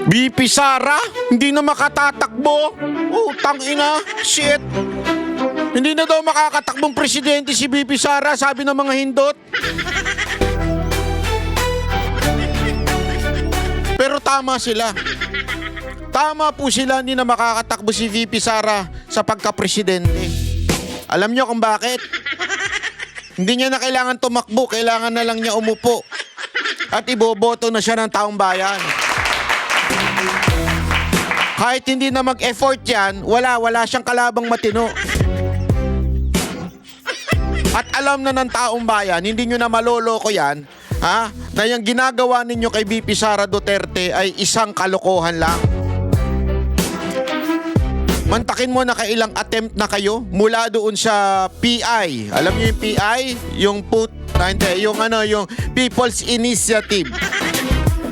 BP Sara, hindi na makatatakbo. Utang ina, shit. Hindi na daw makakatakbong presidente si BP Sara, sabi ng mga hindot. Pero tama sila. Tama po sila, hindi na makakatakbo si VP Sara sa pagka-presidente. Alam niyo kung bakit? Hindi niya na kailangan tumakbo, kailangan na lang niya umupo. At iboboto na siya ng taong bayan. Kahit hindi na mag-effort yan, wala siyang kalabang matino. At alam na ng taong bayan, hindi nyo na maloloko yan, ha? Na yung ginagawa ninyo kay BP Sara Duterte ay isang kalokohan lang. Mantakin mo na kailang attempt na kayo mula doon sa PI. Alam niyo yung PI? Yung yung People's Initiative.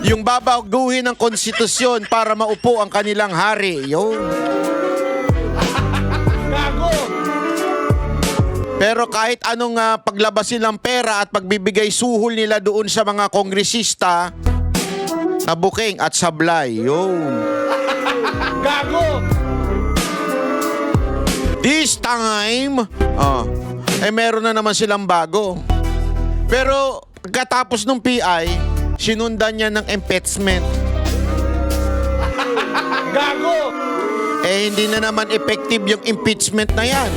Yung babaguhin ng konstitusyon para maupo ang kanilang hari. Yun. Gago! Pero kahit anong paglabasin ng pera at pagbibigay suhol nila doon sa mga kongresista, nabuking at sablay. Yun. Gago! This time, meron na naman silang bago. Pero pagkatapos ng PI, sinundan niya ng impeachment. Gago! Hindi na naman effective yung impeachment na yan.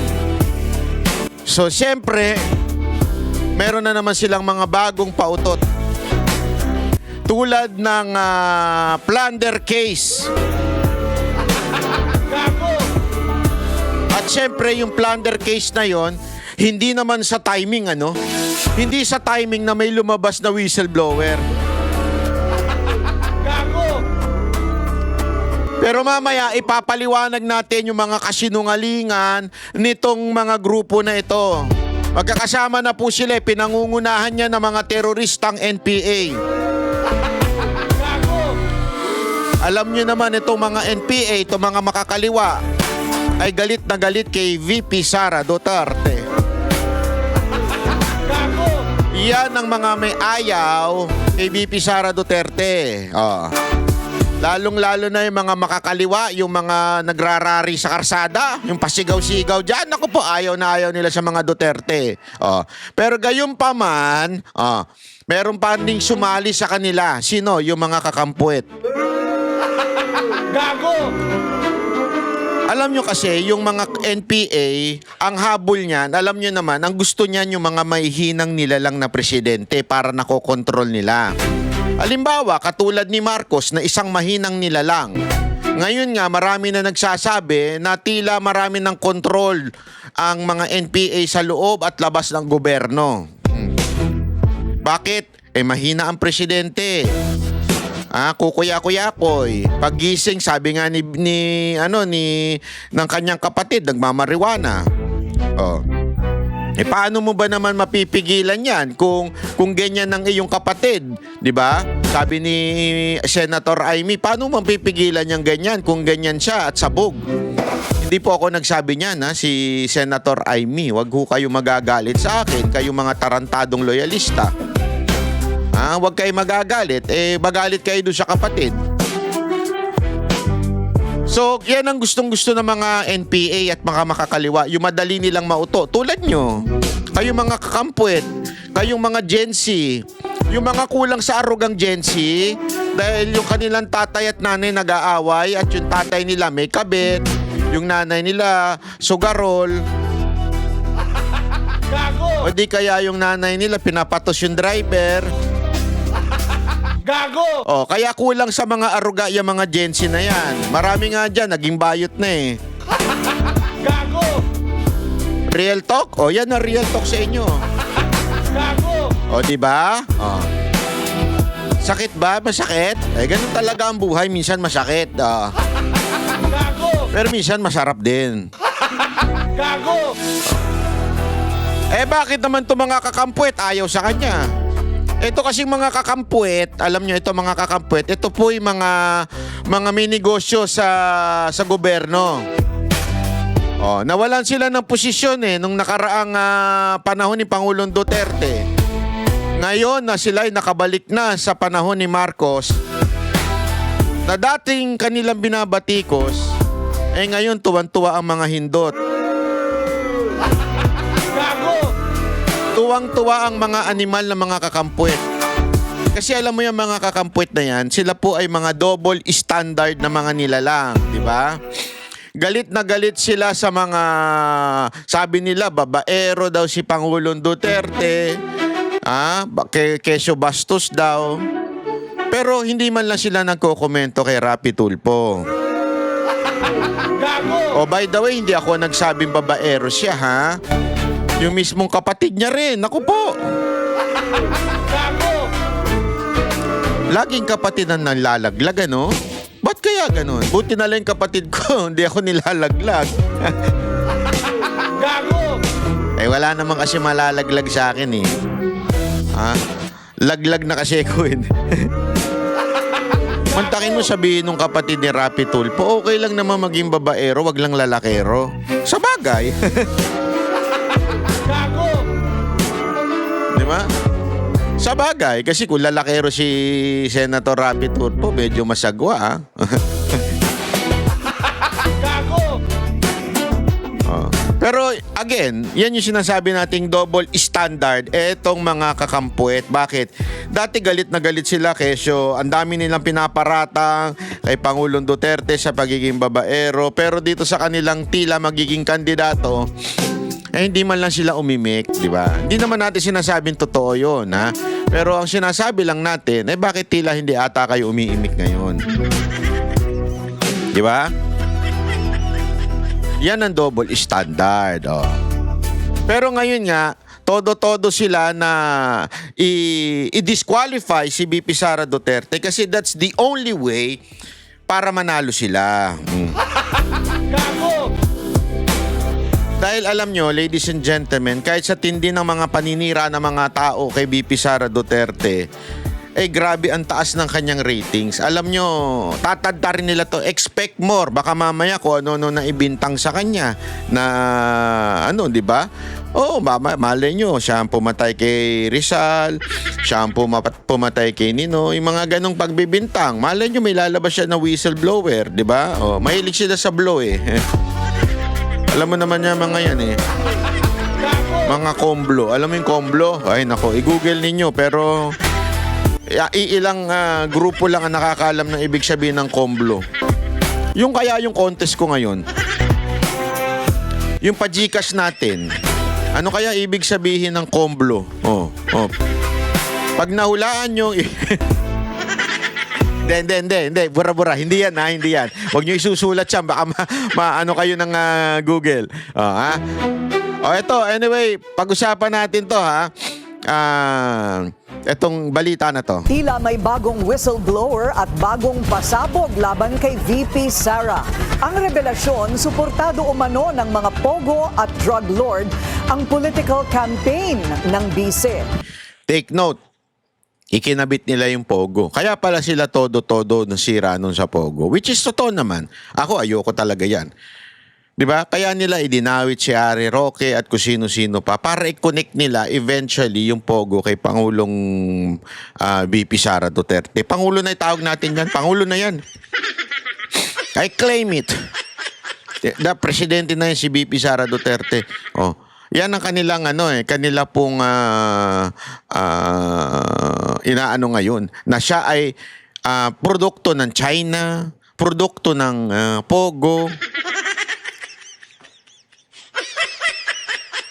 So, siyempre, meron na naman silang mga bagong pautot. Tulad ng plunder case. At siyempre, yung plunder case na yon, hindi naman sa timing, Hindi sa timing na may lumabas na whistleblower. Gago! Pero mamaya, ipapaliwanag natin yung mga kasinungalingan nitong mga grupo na ito. Magkakasama na po sila, pinangungunahan niya ng mga teroristang NPA. Gago! Alam niyo naman itong mga NPA, itong mga makakaliwa, ay galit na galit kay VP Sara Duterte. Gago! Yan ang mga may ayaw kay VP Sara Duterte. Lalong-lalo na yung mga makakaliwa, yung mga nagrarari sa karsada, yung pasigaw-sigaw dyan. Naku po, ayaw na ayaw nila sa mga Duterte. Pero gayon pa man, meron pa ding sumali sa kanila. Sino? Yung mga kakampuet. Gago! Alam nyo kasi, yung mga NPA, ang habol niyan, alam nyo naman, ang gusto niyan yung mga may hinang nila lang na presidente para nakokontrol nila. Halimbawa, katulad ni Marcos na isang mahinang nila lang. Ngayon nga, marami na nagsasabi na tila marami ng kontrol ang mga NPA sa loob at labas ng gobyerno. Bakit? Mahina ang presidente. Kukuya-kuyakoy. Paggising, sabi nga ng kanyang kapatid, nagmamariwana. Paano mo ba naman mapipigilan yan kung ganyan ng iyong kapatid? 'Di ba? Sabi ni Senator Amy, paano mo mapipigilan yang ganyan kung ganyan siya at sabog? Hindi po ako nagsabi niyan, si Senator Amy. Wag ho kayo magagalit sa akin, kayo mga tarantadong loyalista. Huwag kayo magagalit. Magalit kayo doon sa kapatid. So, yan ang gustong-gusto ng mga NPA at mga makakaliwa. Yung madali nilang mauto. Tulad nyo. Kayong mga kakampuet. Kayong mga Gen Z. Yung mga kulang sa arugang Gen Z. Dahil yung kanilang tatay at nanay nag-aaway. At yung tatay nila may kabit. Yung nanay nila sugarol. Gago! O di kaya yung nanay nila pinapatos yung driver. Gago! Kaya kulang sa mga aruga yung mga Gen Z na yan. Marami nga dyan, naging bayot na Gago! Real talk? Yan na real talk sa inyo. Gago! Diba? Sakit ba? Masakit? Ganun talaga ang buhay. Minsan masakit. Gago! Pero minsan masarap din. Gago! Bakit naman itong mga kakampuet ayaw sa kanya? Ito kasi mga kakampuet, alam nyo ito mga kakampuet, ito po yung mga may negosyo sa gobyerno. Nawalan sila ng posisyon nung nakaraang panahon ni Pangulong Duterte. Ngayon na sila ay nakabalik na sa panahon ni Marcos. na dating kanilang binabatikos, ngayon tuwan-tuwa ang mga hindot. Tuwang-tuwa ang mga animal na mga kakampwet. Kasi alam mo yung mga kakampwet na yan, sila po ay mga double standard na mga nilalang, di ba? Galit na galit sila sa mga, sabi nila, babaero daw si Pangulong Duterte, kesyo bastos daw. Pero hindi man lang sila nagko-komento kay Rapi Tulfo. Oh, by the way, hindi ako nagsabing babaero siya, ha? Yung mismong kapatid niya rin. Naku po. Laging kapatid ang nalalaglag, ano? Ba't kaya ganun? Buti na lang yung kapatid ko, hindi ako nilalaglag. Wala naman kasi malalaglag sa akin, eh. Laglag na kasi ko, eh. Mantakin mo sabihin ng kapatid ni Rapi Tulfo, okay lang naman maging babaero, wag lang lalakero. Sa bagay. Di ba? Sa bagay, kasi kung lalakero si Senator Rapi Tulfo, medyo masagwa, Pero again, yan yung sinasabi nating double standard. Etong mga kakampwet. Bakit? Dati galit na galit sila kesyo ang dami nilang pinaparatang kay Pangulong Duterte sa pagiging babaero. Pero dito sa kanilang tila magiging kandidato, hindi man lang sila umimik, di ba? Hindi naman natin sinasabing totoo yun, ha? Pero ang sinasabi lang natin, bakit tila hindi ata kayo umiimik ngayon? Di ba? Yan ang double standard. Oh. Pero ngayon nga, todo-todo sila na i-disqualify si VP Sara Duterte kasi that's the only way para manalo sila. Dahil alam nyo, ladies and gentlemen, kahit sa tindi ng mga paninira ng mga tao kay VP Sara Duterte, grabe ang taas ng kanyang ratings. Alam nyo, tatadta rin nila to. Expect more. Baka mamaya kung ano-ano na ibintang sa kanya na di ba? Malay nyo, siya ang pumatay kay Rizal, siya ang pumatay kay Nino, yung mga ganong pagbibintang. Malay nyo, may lalabas siya na whistleblower, di ba? Mahilig sila sa blow, Alam mo naman niya mga yan, Mga komblo. Alam mo yung komblo? Ay, nako, i-google ninyo, pero ilang grupo lang ang nakakaalam ng ibig sabihin ng komblo. Yung contest ko ngayon, yung pa-Gcash natin, ano kaya ibig sabihin ng komblo? Pag nahulaan nyo, hindi, bura-bura, hindi yan, hindi yan. Huwag nyo isusulat siya, baka maano kayo ng Google. Ito, anyway, pag-usapan natin to, etong balita na to. Tila may bagong whistleblower at bagong pasabog laban kay VP Sara. Ang revelasyon, suportado umano ng mga pogo at drug lord ang political campaign ng bise. Take note, ikinabit nila yung pogo. Kaya pala sila todo-todo nasira nun sa pogo. Which is totoo naman. Ako, ayoko talaga yan. Diba? Kaya nila idinawit si Harry Roque at kung sino-sino pa para i-connect nila eventually yung pogo kay Pangulong VP Sara Duterte. Pangulo na itawag natin yan. Pangulo na yan. I claim it. Presidente na yan si VP Sara Duterte. Yan ang kanilang kanila pong inaano ngayon na siya ay produkto ng China, produkto ng pogo.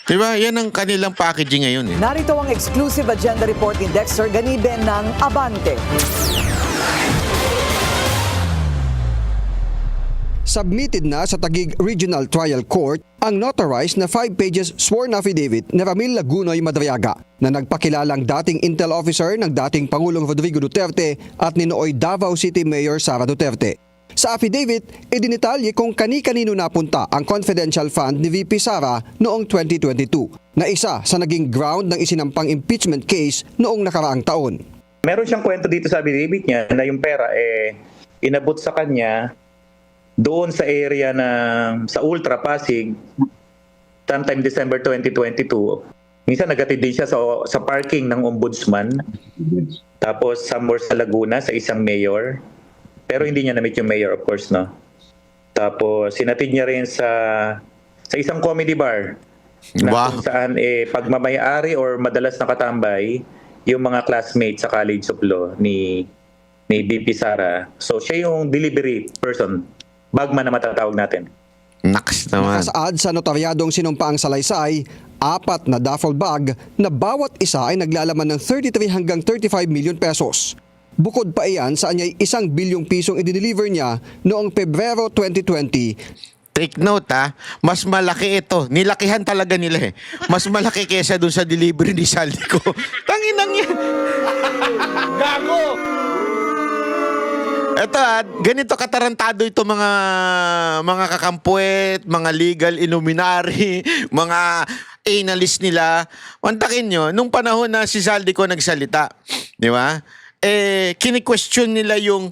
Diba? Yan ang kanilang packaging ngayon. Narito ang exclusive agenda report ni Dexter Ganibe ng Abante. Submitted na sa Taguig Regional Trial Court ang notarized na 5 pages sworn affidavit ni Ramil Lagunoy Madriaga na nagpakilalang dating intel officer ng dating Pangulong Rodrigo Duterte at ni nooy Davao City Mayor Sara Duterte. Sa affidavit, idinitalye kung kani-kanino napunta ang confidential fund ni VP Sara noong 2022 na isa sa naging ground ng isinampang impeachment case noong nakaraang taon. Meron siyang kwento dito sa affidavit niya na yung pera inabot sa kanya doon sa area sa Ultra Pasig sometime December 2022. Minsan nagatid din siya sa parking ng ombudsman. Tapos somewhere sa Laguna sa isang mayor. Pero hindi niya na-meet yung mayor, of course, no? Tapos, sinatid niya rin sa isang comedy bar na Wow. kung saan pagmamayari or madalas nakatambay yung mga classmates sa College of Law ni BP Sara. So, siya yung delivery person. Bagman na matatawag natin. Naks naman. Nakasaad sa notaryadong sinumpaang salaysay, 4 na duffel bag na bawat isa ay naglalaman ng 33 hanggang 35 million pesos. Bukod pa iyan sa anyay 1 bilyong pisong i-deliver niya noong Pebrero 2020. Take note mas malaki ito. Nilakihan talaga nila Mas malaki kesa dun sa delivery ni Saldico. Tanginang yan. Gago! Ito ganito katarantado ito mga kakampuet, mga legal illuminary, mga analyst nila. Mantakin nyo, nung panahon na si Saldico nagsalita, di ba? Kini-question nila yung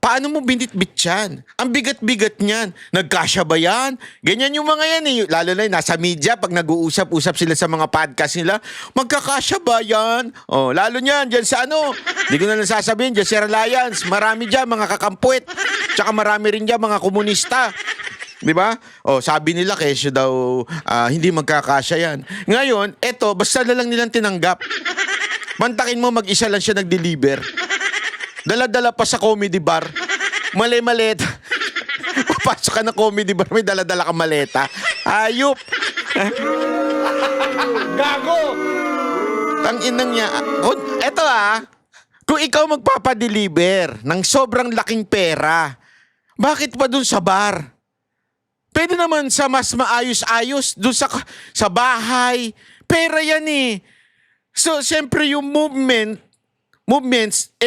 paano mo binitbit yan? Ang bigat-bigat niyan. Nagkasya ba yan? Ganyan yung mga yan Lalo na nasa media, pag nag-uusap-usap sila sa mga podcast nila, magkakasya ba yan? Lalo niyan, dyan sa Hindi ko na lang sasabihin, dyan si Alliance. Marami dyan, mga kakampuit. Tsaka marami rin dyan, mga komunista. Di ba? Sabi nila, kesyo daw, hindi magkakasya yan. Ngayon, eto, basta na lang nilang tinanggap. Mantakin mo, mag-isa lang siya nag-deliver. Dala-dala pa sa comedy bar. Mali-maleta. Papasok ka na comedy bar, may dala-dala ka maleta. Ayop. Gago. Tanginang niya. Eto kung ikaw magpapadeliver ng sobrang laking pera, bakit pa dun sa bar? Pwede naman sa mas maayos-ayos dun sa bahay. Pera yan So, siyempre yung movements,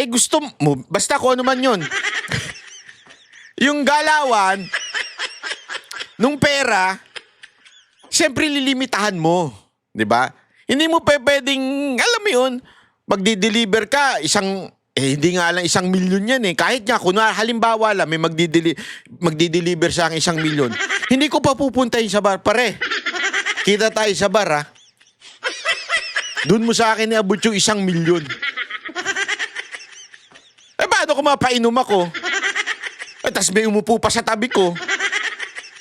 gusto mo, basta kung ano man yun. Yung galawan, nung pera, siyempre lilimitahan mo. Di ba? Hindi mo pwedeng, alam mo yun, magdi-deliver ka, hindi nga lang 1 milyon yan Kahit nga, kunwari, halimbawa lang, may magdi-deliver sa akin 1 milyon. Hindi ko pa pupuntahin sa bar, pare. Kita tayo sa bar, Doon mo sa akin iabot yung 1 milyon. Paano kung mapainom ako? Tas may umupo pa sa tabi ko.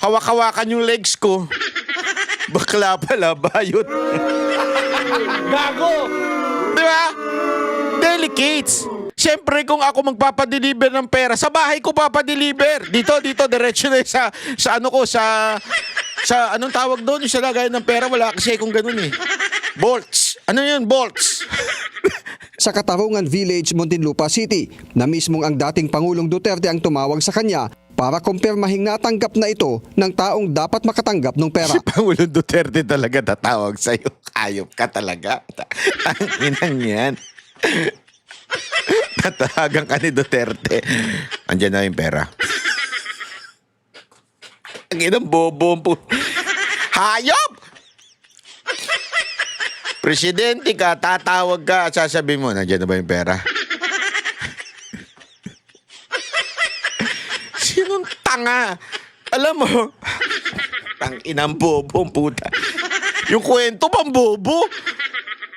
Hawak-hawakan yung legs ko. Bakla pala, bayot. Gago! Di ba? Delicates. Siyempre, kung ako magpapadeliver ng pera, sa bahay ko papadeliver. Dito, diretso na sa anong tawag doon? Yung sa lagayan ng pera, wala kasi kung ganun Bolts. Ano yun, bolts? Sa Katarungan Village, Muntinlupa City, na mismong ang dating Pangulong Duterte ang tumawag sa kanya para kumpirmahing natanggap na ito ng taong dapat makatanggap ng pera. Si Pangulong Duterte talaga tatawag sa'yo. Ayop ka talaga. Ang inang yan. Tatawagan ka ni Duterte. Andiyan na yung pera. Ang inang bobo. Hayop! Presidente ka, tatawag ka at sasabihin mo, nandiyan na ba yung pera? Sinong tanga? Alam mo, inang bobong puta. Yung kwento pang bobo.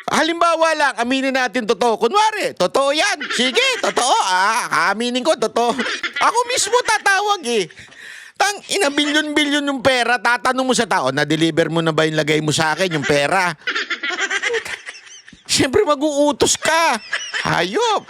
Halimbawa lang, aminin natin totoo. Kunwari, totoo yan. Sige, totoo aminin ko, totoo. Ako mismo tatawag ina bilyon-bilyon yung pera, tatanong mo sa tao, na-deliver mo na ba yung lagay mo sa akin, yung pera? Siyempre mag-uutos ka. Hayop.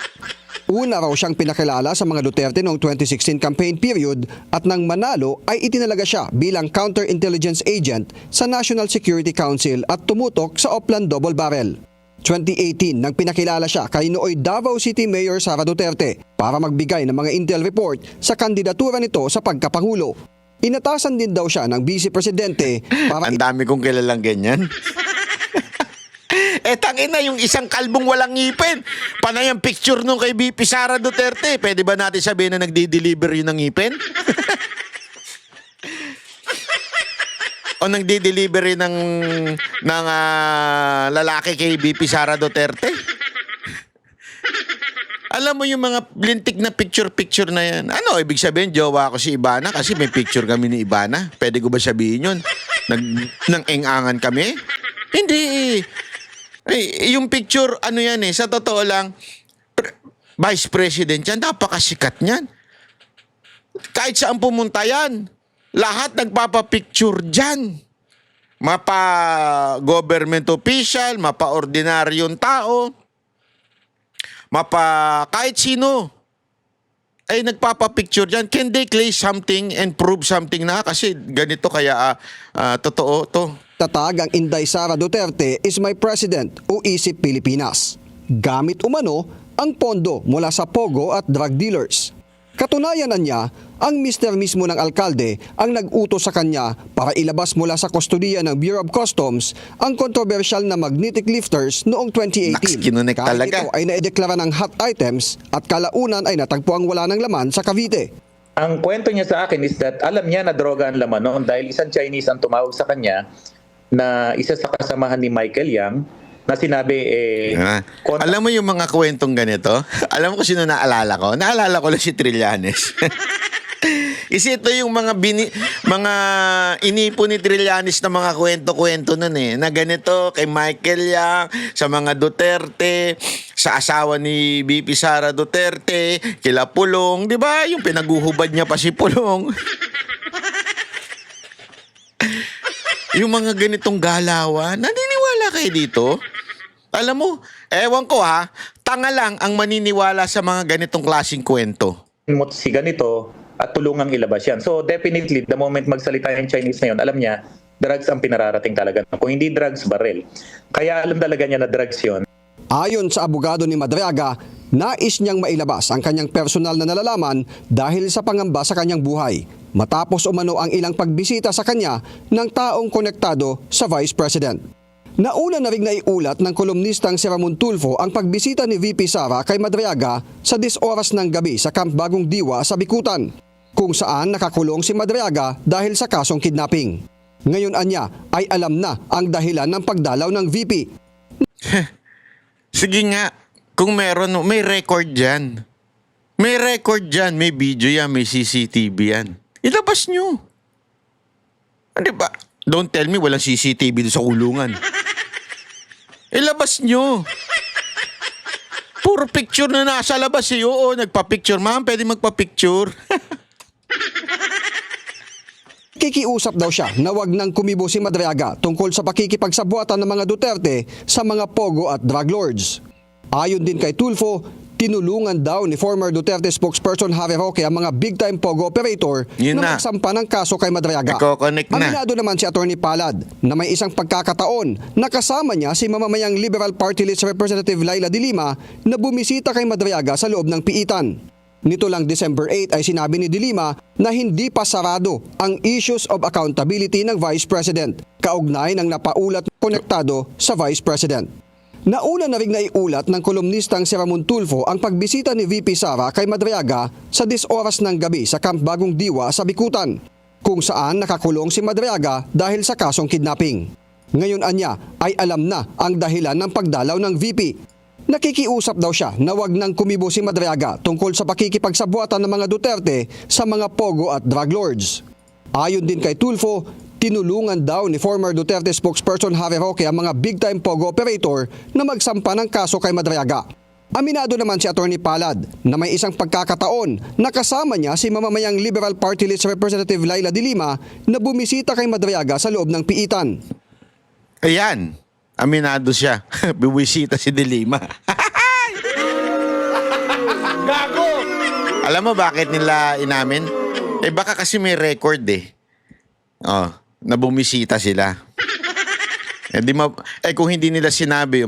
Una raw siyang pinakilala sa mga Duterte noong 2016 campaign period at nang manalo ay itinalaga siya bilang counterintelligence agent sa National Security Council at tumutok sa Oplan Double Barrel. 2018 nang pinakilala siya kay nooy Davao City Mayor Sara Duterte para magbigay ng mga intel report sa kandidatura nito sa pagkapangulo. Inatasan din daw siya ng Vice Presidente para Ang dami kong kilalang ganyan. Tangina yung isang kalbong walang ngipin. Panay ang picture nung kay BP Sara Duterte. Pwede ba natin sabihin na nagdi-deliver yun ng ngipin? O nagdi-deliver yun ng lalaki kay BP Sara Duterte? Alam mo yung mga lintik na picture-picture na yan. Ano, ibig sabihin, jowa ko si Ivana kasi may picture kami ni Ivana. Pwede ko ba sabihin yun? Nang engangan kami? Hindi. Ay, yung picture, sa totoo lang, Vice President yan, napakasikat niyan. Kahit saan pumunta yan, lahat nagpapapicture dyan. Mapa government official, mapa ordinaryong tao, mapa kahit sino ay nagpapapicture dyan. Can they claim something and prove something na kasi ganito kaya totoo to? Tatag ang Inday Sara Duterte is my president o isip Pilipinas. Gamit umano ang pondo mula sa pogo at drug dealers. Katunayan na niya, ang mister mismo ng alkalde ang nag-utos sa kanya para ilabas mula sa kustodiya ng Bureau of Customs ang kontrobersyal na magnetic lifters noong 2018. Naks, kinunik Kahit talaga. ito ay naideklara ng hot items at kalaunan ay natagpuang wala ng laman sa Cavite. Ang kwento niya sa akin is that alam niya na droga ang laman noon dahil isang Chinese ang tumawag sa kanya na isa sa kasamahan ni Michael Yang na sinabi Alam mo yung mga kwentong ganito? Alam mo kung sino naalala ko? Naalala ko lang si Trillanes. Kasi ito yung mga inipo ni Trillanes na mga kwento-kwento nun na ganito kay Michael Yang, sa mga Duterte, sa asawa ni BP Sara Duterte, kila Pulong, di ba? Yung pinaguhubad niya pa si Pulong. Yung mga ganitong galawan, naniniwala kayo dito? Alam mo, ewan ko tanga lang ang maniniwala sa mga ganitong klaseng kwento. si ganito at tulungang ilabas yan. So definitely, the moment magsalita yung Chinese na yun, alam niya, drugs ang pinararating talaga. Kung hindi drugs, baril. Kaya alam talaga niya na drugs yun. Ayon sa abogado ni Madriaga, nais niyang mailabas ang kanyang personal na nalalaman dahil sa pangamba sa kanyang buhay. Matapos umano ang ilang pagbisita sa kanya ng taong konektado sa Vice President. Nauna na rin naiulat ng kolumnistang si Ramon Tulfo ang pagbisita ni VP Sara kay Madriaga sa 10 oras ng gabi sa Camp Bagong Diwa sa Bikutan, kung saan nakakulong si Madriaga dahil sa kasong kidnapping. Ngayon anya ay alam na ang dahilan ng pagdalaw ng VP. Sige nga, kung meron, may record dyan. May record dyan, may video yan, may CCTV yan. Ilabas nyo. Di ba? Don't tell me walang CCTV doon sa kulungan. Ilabas nyo. Puro picture na nasa labas Oo, nagpa-picture. Ma'am, pwede magpa-picture. Kikiusap daw siya na wag nang kumibo si Madriaga tungkol sa pakikipagsabuatan ng mga Duterte sa mga pogo at drug lords. Ayon din kay Tulfo, tinulungan daw ni former Duterte spokesperson Harry Roque ang mga big-time pogo operator Yun na. magsampa ng kaso kay Madriaga. Iko-connect na. Aminado naman si Atty. Palad na may isang pagkakataon na kasama niya si mamamayang Liberal Party List Representative Laila de Lima na bumisita kay Madriaga sa loob ng piitan. Nito lang December 8 ay sinabi ni de Lima na hindi pa sarado ang issues of accountability ng Vice President, kaugnay ng napaulat konektado sa Vice President. Nauna na rin naiulat ng kolumnistang si Ramon Tulfo ang pagbisita ni VP Sara kay Madriaga sa 10 oras ng gabi sa Camp Bagong Diwa sa Bikutan, kung saan nakakulong si Madriaga dahil sa kasong kidnapping. Ngayon anya ay alam na ang dahilan ng pagdalaw ng VP. Nakikiusap daw siya na wag nang kumibo si Madriaga tungkol sa pakikipagsabuatan ng mga Duterte sa mga pogo at drug lords. Ayon din kay Tulfo, tinulungan daw ni former Duterte spokesperson Harry Roque ang mga big-time pogo operator na magsampa ng kaso kay Madriaga. Aminado naman si Atty. Palad na may isang pagkakataon na kasama niya si mamamayang Liberal Party List Representative Laila de Lima na bumisita kay Madriaga sa loob ng piitan. Ayan, aminado siya. Buwisita si de Lima. Gago! Alam mo bakit nila inamin? Baka kasi may record na bumisita sila. Kung hindi nila sinabi,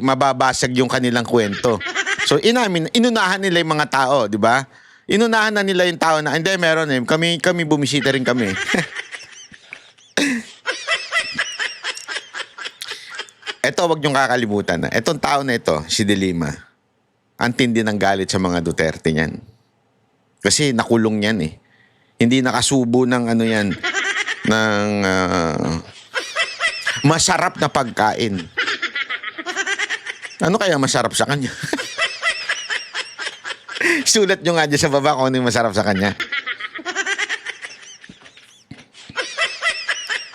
mababasag yung kanilang kwento. So inunahan nila yung mga tao, di ba? Inunahan na nila yung tao na, hindi, meron kami bumisita rin kami. Ito, wag niyong kakalimutan. Etong tao na ito, si de Lima, ang tindi ng galit sa mga Duterte niyan. Kasi nakulong yan Hindi nakasubo ng ng masarap na pagkain. Ano kaya masarap sa kanya? Sulat nyo nga dyan sa baba kung ano yung masarap sa kanya.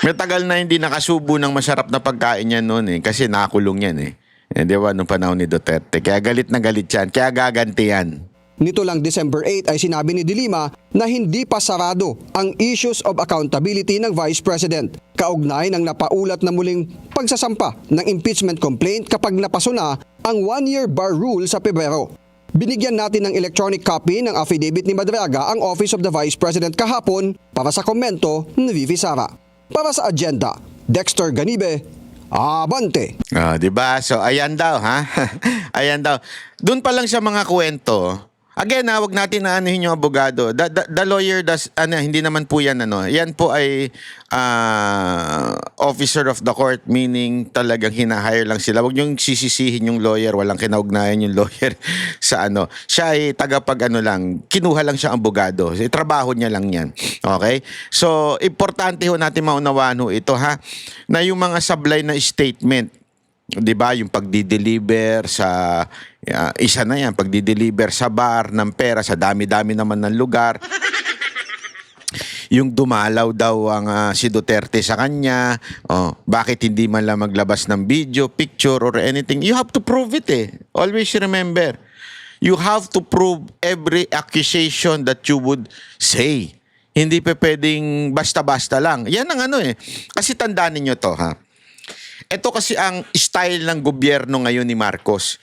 May tagal na hindi nakasubo ng masarap na pagkain yan noon kasi nakakulong yan di ba, nung panahon ni Duterte. Kaya galit na galit yan. Kaya gaganti yan. Nito lang December 8 ay sinabi ni De Lima na hindi pa sarado ang issues of accountability ng Vice President. Kaugnay ng napaulat na muling pagsasampa ng impeachment complaint kapag napaso na ang 1-year bar rule sa Pebrero. Binigyan natin ng electronic copy ng affidavit ni Madriaga ang Office of the Vice President kahapon para sa komento ni VP Sara. Para sa agenda, Dexter Ganibe, Abante! Di ba? So, ayan daw, ha? Ayan daw. Doon pa lang sa mga kwento. Again, wag natin na anuhin yung abogado. The lawyer does, hindi naman po yan, Yan po ay officer of the court, meaning talagang hinahire lang sila. Wag niyong sisisihin yung lawyer, walang kinaugnayan yung lawyer sa Siya ay lang, kinuha lang siya abogado. Trabaho niya lang yan. Okay? So, importante ho natin maunawaan ho ito, ha? Na yung mga sablay na statement, 'di ba, yung pagdi-deliver sa isa na yan, pagdi-deliver sa bar ng pera sa dami-dami naman ng lugar. Yung dumalaw daw ang si Duterte sa kanya, bakit hindi man lang maglabas ng video, picture or anything. You have to prove it Always remember, you have to prove every accusation that you would say. Hindi pa pwedeng basta-basta lang. Yan ang Kasi tandaan niyo to, ha. Ito kasi ang style ng gobyerno ngayon ni Marcos.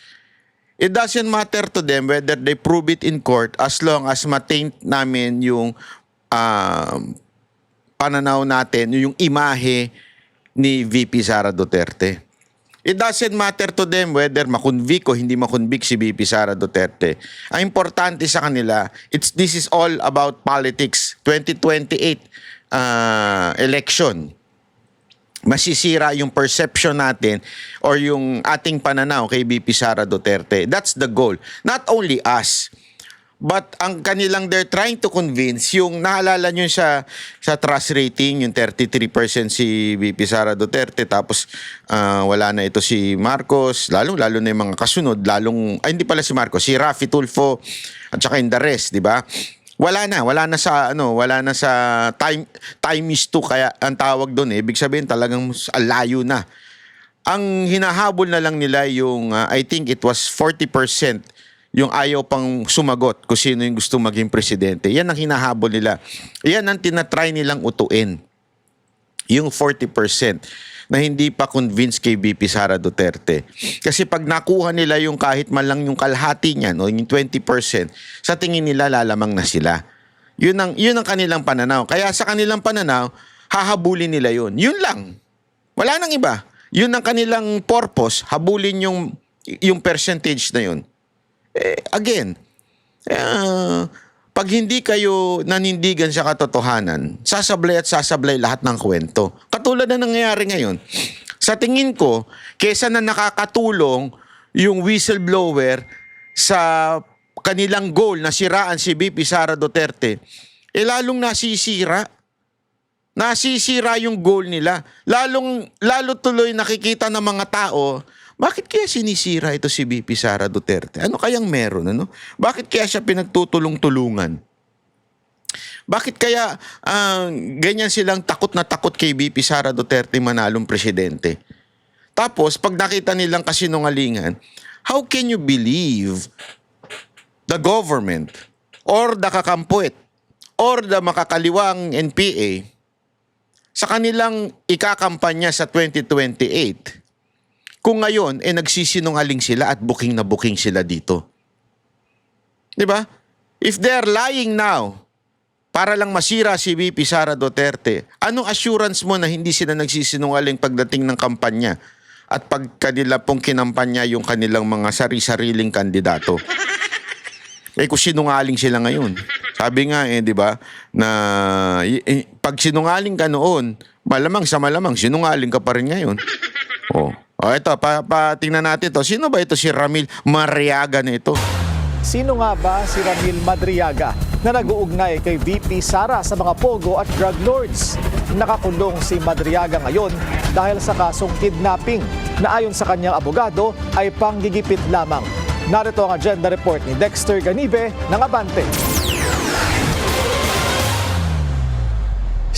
It doesn't matter to them whether they prove it in court as long as ma-taint namin yung pananaw natin, yung imahe ni VP Sara Duterte. It doesn't matter to them whether makonvict o hindi makonvict si VP Sara Duterte. Ang importante sa kanila, this is all about politics. 2028 election. Masisira yung perception natin or yung ating pananaw kay VP Sara Duterte. That's the goal. Not only us, but ang kanilang they're trying to convince, yung naalala nyo sa trust rating, yung 33% si VP Sara Duterte, tapos wala na ito si Marcos, lalo na yung mga kasunod, hindi pala si Marcos, si Raffy Tulfo, at saka yung the rest, di ba? Wala na sa time is 2 kaya ang tawag doon ibig sabihin talagang layo na. Ang hinahabol na lang nila yung I think it was 40% yung ayaw pang sumagot kung sino yung gusto maging presidente. Yan ang hinahabol nila. Yan ang tinatry nilang utuin. Yung 40% na hindi pa convinced kay VP Sara Duterte. Kasi pag nakuha nila yung kahit man lang yung kalahati niyan o yung 20%, sa tingin nila lalamang na sila. Yun ang kanilang pananaw. Kaya sa kanilang pananaw, hahabulin nila yun. Yun lang. Wala nang iba. Yun ang kanilang purpose, habulin yung percentage na yun. Again, pag hindi kayo nanindigan sa katotohanan, sasablay at sasablay lahat ng kwento. Katulad na nangyayari ngayon. Sa tingin ko, kesa na nakakatulong yung whistleblower sa kanilang goal na siraan si VP Sara Duterte, lalong nasisira. Nasisira yung goal nila. Lalo tuloy nakikita ng mga tao, bakit kaya sinisira ito si VP Sara Duterte? Ano kayang meron? Bakit kaya siya pinagtutulong-tulungan? Bakit kaya ganyan silang takot na takot kay VP Sara Duterte manalong presidente? Tapos, pag nakita nilang kasinungalingan, how can you believe the government or the kakampuit or the makakaliwang NPA sa kanilang ikakampanya sa 2028? Kung ngayon, nagsisinungaling sila at booking na booking sila dito. Diba? If they're lying now, para lang masira si VP Sara Duterte, anong assurance mo na hindi sila nagsisinungaling pagdating ng kampanya at pag kanila pong kinampanya yung kanilang mga sari-sariling kandidato? Kung sinungaling sila ngayon. Sabi nga di ba, na pag sinungaling ka noon, malamang sinungaling ka pa rin ngayon. Ito, tingnan natin to. Sino ba ito si Ramil Madriaga na ito? Sino nga ba si Ramil Madriaga na nag-uugnay kay VP Sara sa mga pogo at drug lords? Nakakulong si Madriaga ngayon dahil sa kasong kidnapping na ayon sa kanyang abogado ay panggigipit lamang. Narito ang agenda report ni Dexter Ganibe ng Abante.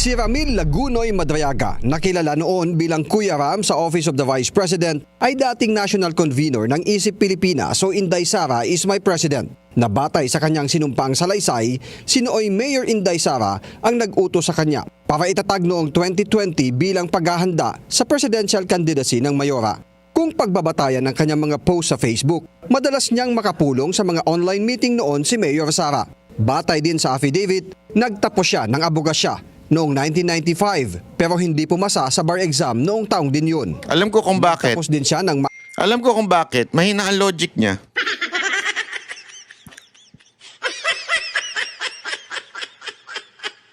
Si Ramil Lagunoy Madriaga, nakilala noon bilang Kuya Ram sa Office of the Vice President, ay dating national convener ng ISIP Pilipinas o Inday Sara is my president. Nabatay sa kanyang sinumpaang salaysay, si nooy Mayor Inday Sara ang nag-utos sa kanya para itatag noong 2020 bilang paghahanda sa presidential candidacy ng Mayora. Kung pagbabatayan ng kanyang mga post sa Facebook, madalas niyang makapulong sa mga online meeting noon si Mayor Sara. Batay din sa affidavit, nagtapos siya ng abogasya noong 1995 pero hindi pumasa sa bar exam noong taong din yun. Alam ko kung bakit. Tapos din siya ng Alam ko kung bakit. Mahina ang logic niya.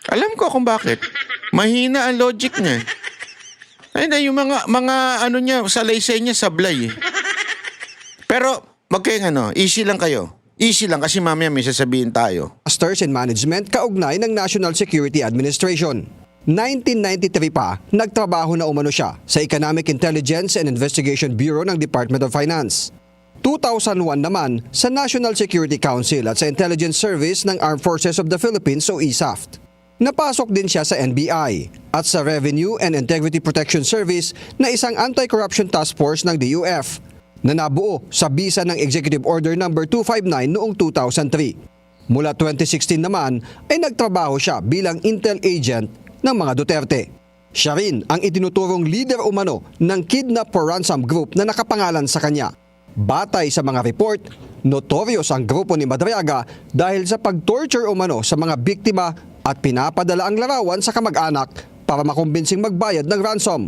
Alam ko kung bakit. Mahina ang logic niya. Ay na, yung mga ano niya, salaysay niya sablay. Pero, easy lang kayo. Easy lang kasi mamaya may sasabihin tayo. Masters in Management kaugnay ng National Security Administration. 1993 pa, nagtrabaho na umano siya sa Economic Intelligence and Investigation Bureau ng Department of Finance. 2001 naman sa National Security Council at sa Intelligence Service ng Armed Forces of the Philippines o ISAF. Napasok din siya sa NBI at sa Revenue and Integrity Protection Service na isang anti-corruption task force ng DUF na nabuo sa bisa ng Executive Order No. 259 noong 2003. Mula 2016 naman ay nagtrabaho siya bilang intel agent ng mga Duterte. Siya rin ang itinuturong leader umano ng Kidnap for Ransom Group na nakapangalan sa kanya. Batay sa mga report, notorious ang grupo ni Madriaga dahil sa pag-torture umano sa mga biktima at pinapadala ang larawan sa kamag-anak para makumbinsing magbayad ng ransom.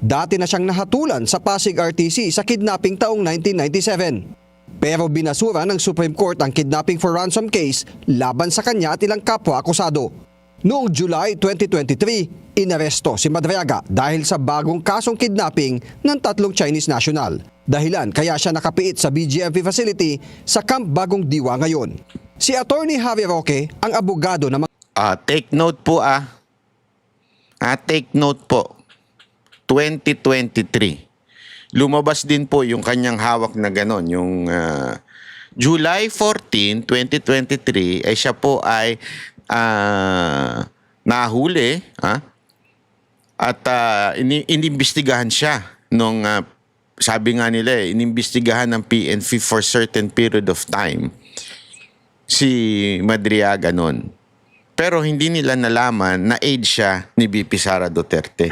Dati na siyang nahatulan sa Pasig RTC sa kidnapping taong 1997. Pero binasura ng Supreme Court ang kidnapping for ransom case laban sa kanya at ilang kapwa akusado. Noong July 2023, inaresto si Madriaga dahil sa bagong kasong kidnapping ng 3 Chinese national. Dahilan kaya siya nakapiit sa BGMP facility sa Camp Bagong Diwa ngayon. Si Attorney Harry Roque ang abogado ng Take note po take note po. 2023. Lumabas din po yung kanyang hawak na ganon. Yung July 14, 2023, ay siya po ay nahuli at inimbestigahan siya nung sabi nga nila inimbestigahan ng PNP for certain period of time si Madriaga noon. Pero hindi nila nalaman na aide siya ni VP Sara Duterte.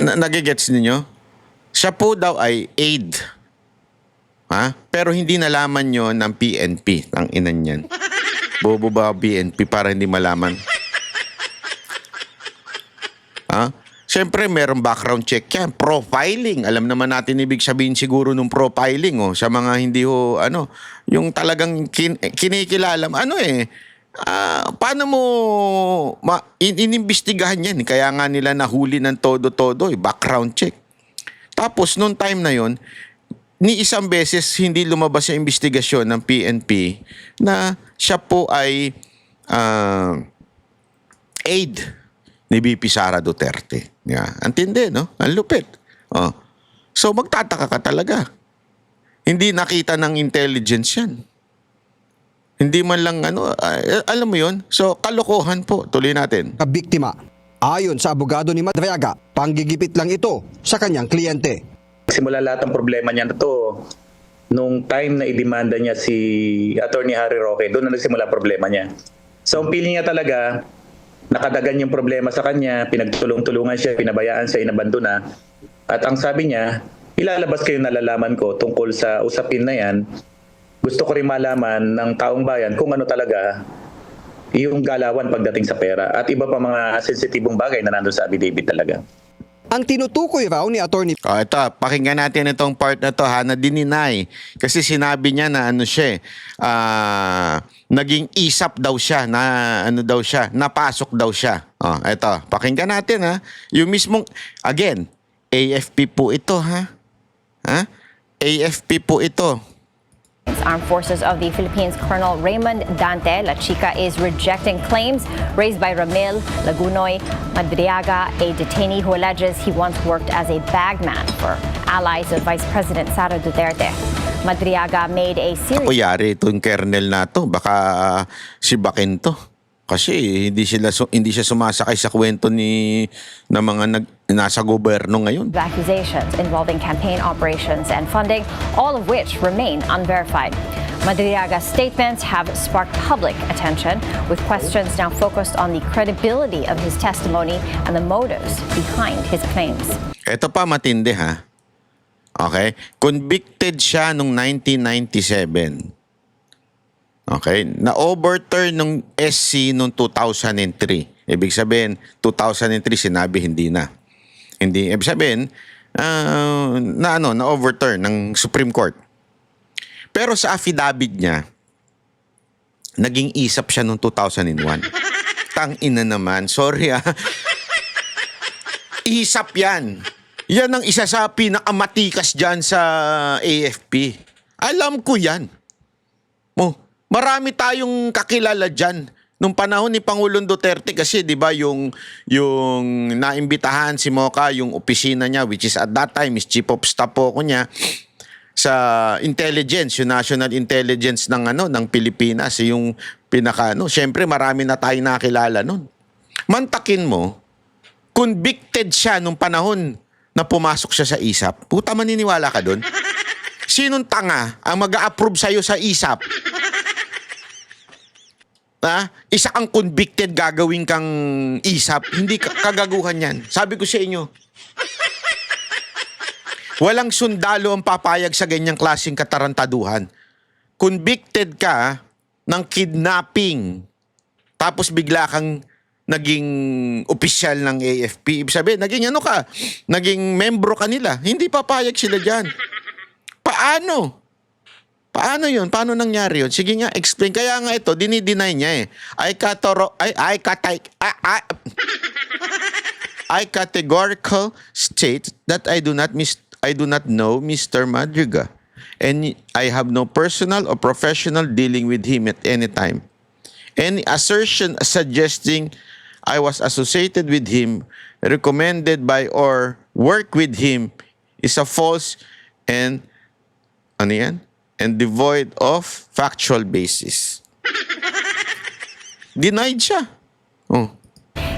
Nagigets ninyo? Siya po daw ay aide. Pero hindi nalaman yon ng PNP. Ang inan yan. Bobo ba PNP para hindi malaman? Siyempre, merong background check yan. Profiling. Alam naman natin ibig sabihin siguro nung profiling. Sa mga hindi yung talagang kinikilala. Paano mo inimbestigahan yan? Kaya nga nila nahuli ng todo-todo, background check. Tapos, noong time na yon, ni isang beses hindi lumabas sa investigasyon ng PNP na siya po ay aide ni VP Sara Duterte. Antindi, no? Ang lupit. So, magtataka ka talaga. Hindi nakita ng intelligence yan. Hindi man lang alam mo yun? So, kalokohan po. Tuloy natin. biktima. Ayon sa abogado ni Madriaga, panggigipit lang ito sa kanyang kliyente. Simula lahat ng problema niya na to, nung time na idemanda niya si Attorney Harry Roque, doon na nagsimula problema niya. So, ang feeling niya talaga, nakadagan yung problema sa kanya, pinagtulong-tulungan siya, pinabayaan siya, inabandona. At ang sabi niya, ilalabas kayo nalalaman ko tungkol sa usapin na yan. Gusto ko rin malaman ng taong bayan kung ano talaga yung galawan pagdating sa pera at iba pa mga sensitibong bagay na nandun sa affidavit talaga. Ang tinutukoy raw ni Attorney Ito, pakinggan natin itong part na to na dininay. Kasi sinabi niya na naging isap daw siya, napasok daw siya. Ito, pakinggan natin Yung mismong, again, AFP po ito AFP po ito. Armed Forces of the Philippines Colonel Raymond Dante La Chica is rejecting claims raised by Ramil Lagunoy Madriaga, a detainee who alleges he once worked as a bagman for allies of Vice President Sara Duterte. Madriaga made a series Ako yari itong kernel na to. Baka si Bakin to. Kasi hindi siya sumasakay sa kwento na mga nasa gobyerno ngayon. of accusations involving campaign operations and funding, all of which remain unverified. Madriaga's statements have sparked public attention, with questions now focused on the credibility of his testimony and the motives behind his claims. Ito pa matindi ha. Okay? Convicted siya noong 1997. Okay? Na-overturn ng SC noong 2003. Ibig sabihin, 2003 sinabi hindi na. Hindi, ibig sabihin, na-overturn ng Supreme Court. Pero sa affidavit niya, naging isap siya noong 2001. Tang-ina naman, sorry ah. Isap yan. Yan ang isa sa pinakamatikas dyan sa AFP. Alam ko yan. Marami tayong kakilala dyan. Nung panahon ni Pangulong Duterte kasi, di ba, yung naimbitahan si Mocha, yung opisina niya, which is at that time is Chief of Staff po ko niya, sa intelligence, yung national intelligence ng Pilipinas, yung syempre marami na tayong nakilala nun. Mantakin mo, convicted siya nung panahon na pumasok siya sa ISAP. Puta, maniniwala ka dun? Sinong tanga ang mag-a-approve sa'yo sa ISAP? Isa kang convicted, gagawin kang ISAP. Hindi kagaguhan yan. Sabi ko sa inyo, walang sundalo ang papayag sa ganyang klaseng katarantaduhan. Convicted ka ng kidnapping, tapos bigla kang naging opisyal ng AFP. Ibig sabihin, naging membro ka nila. Hindi papayag sila dyan. Paano? Paano yun? Paano nangyari yun? Sige nga, explain. Kaya nga ito, dinideny niya eh. I categorical state that I do not know Mr. Madriga, and I have no personal or professional dealing with him at any time. Any assertion suggesting I was associated with him, recommended by or work with him is a false and and devoid of factual basis. Denied siya.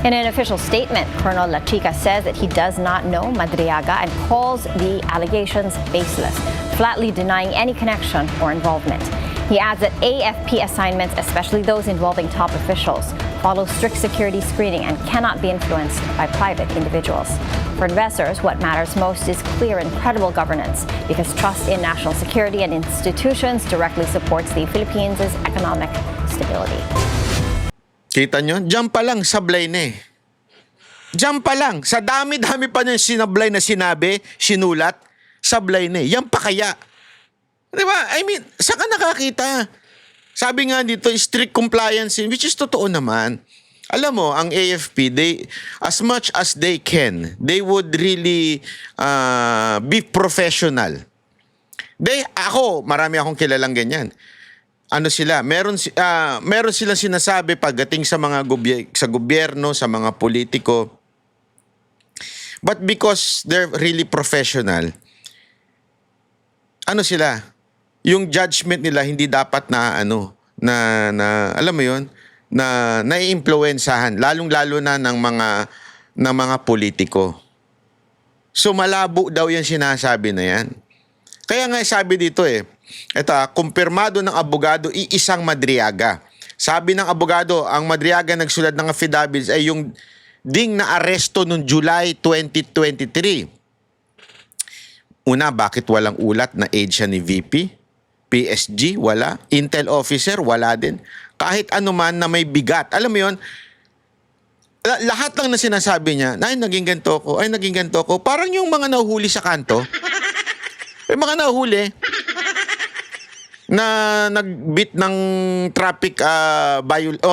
In an official statement, Colonel La Chica says that he does not know Madriaga and calls the allegations baseless, flatly denying any connection or involvement. He adds that AFP assignments, especially those involving top officials, follow strict security screening and cannot be influenced by private individuals. For investors, what matters most is clear and credible governance, because trust in national security and institutions directly supports the Philippines' economic stability. Kita nyo? Diyan pa lang, sablay na eh. Diyan pa lang. Sa dami-dami pa niyang sinablay na sinabi, sinulat, sablay na eh. Yan pa kaya. Di ba? I mean, saan ka nakakita? Sabi nga dito, strict compliance, which is totoo naman. Alam mo, ang AFP, as much as they can, they would really be professional. Marami akong kilalang ganyan. Meron silang sinasabi pagdating sa mga sa gobyerno, sa mga politiko. But because they're really professional, yung judgment nila hindi dapat na alam mo yun, na naiimpluwensahan, lalong-lalo na ng mga politiko. So malabo daw yung sinasabi na yan. Kaya nga sabi dito kumpirmado ng abogado, iisang Madriaga. Sabi ng abogado, ang Madriaga nagsulat ng affidavits ay yung ding na aresto noong July 2023. Una, bakit walang ulat na age siya ni VP? PSG, wala. Intel officer, wala din. Kahit anuman na may bigat. Alam mo yun, lahat lang na sinasabi niya, naging ganito ko. Parang yung mga nahuhuli sa kanto. May mga nahuhuli na nagbit ng traffic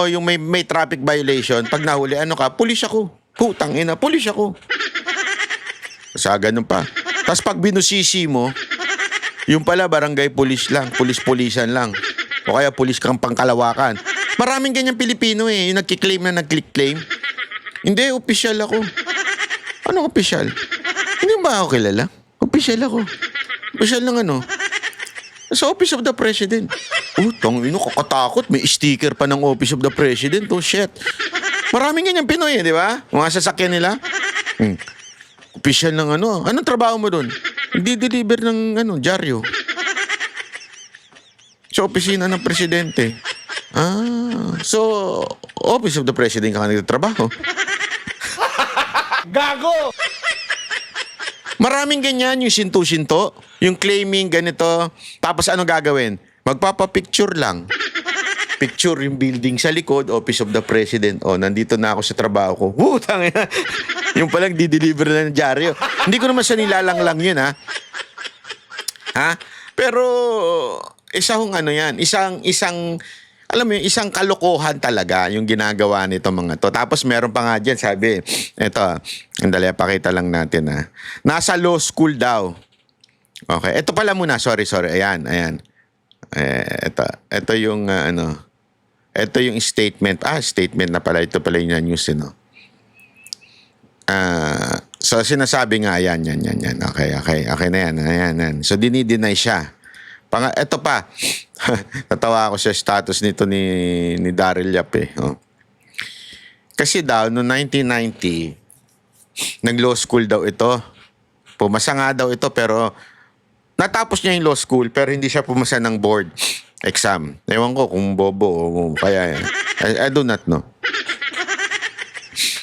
yung may traffic violation. Pag nahuli, pulis ako. Putang ina, pulis ako. Sa ganun pa. Tapos pag binusisi mo, yung pala barangay pulis lang, pulis-pulisan lang. O kaya pulis kang pangkalawakan. Maraming ganyan Pilipino yung nagkiklaim na nag-click-claim. Hindi, opisyal ako. Anong opisyal? Hindi ba ako kilala? Opisyal ako. Opisyal ng Sa Office of the President. Tangino, kakatakot. May sticker pa ng Office of the President. Oh, shit. Maraming ganyan Pinoy, di ba? Mga sasakyan nila. Official ng ano. Anong trabaho mo doon? Hindi-deliver ng dyaryo. Sa opisina ng Presidente. So, Office of the President ka nagtatrabaho. Gago! Maraming ganyan, yung sinto-sinto, yung claiming ganito, tapos ano gagawin? Magpapapicture lang. Picture yung building sa likod, Office of the President. Nandito na ako sa trabaho ko. Putang ina. Yung palang di-deliver na ng dyaryo. Hindi ko naman sa nilalanglang yun, ha? Pero, isang alam mo yun, isang kalokohan talaga yung ginagawa nito mga to. Tapos meron pa nga dyan, sabi, eto, andali, pakita lang natin nasa law school daw. Okay, ito pala muna, sorry. Ayan. Ito yung ito yung statement. Statement na pala, ito pala yung news, so sinasabi nga, yan. Okay na yan. So dinideny siya. Ito pa, natawa ako sa status nito ni Daryl Yap Kasi daw, noong 1990, nag-law school daw ito. Pumasa nga daw ito pero natapos niya yung law school pero hindi siya pumasa ng board exam. Ewan ko kung bobo o kaya yan. I do not know.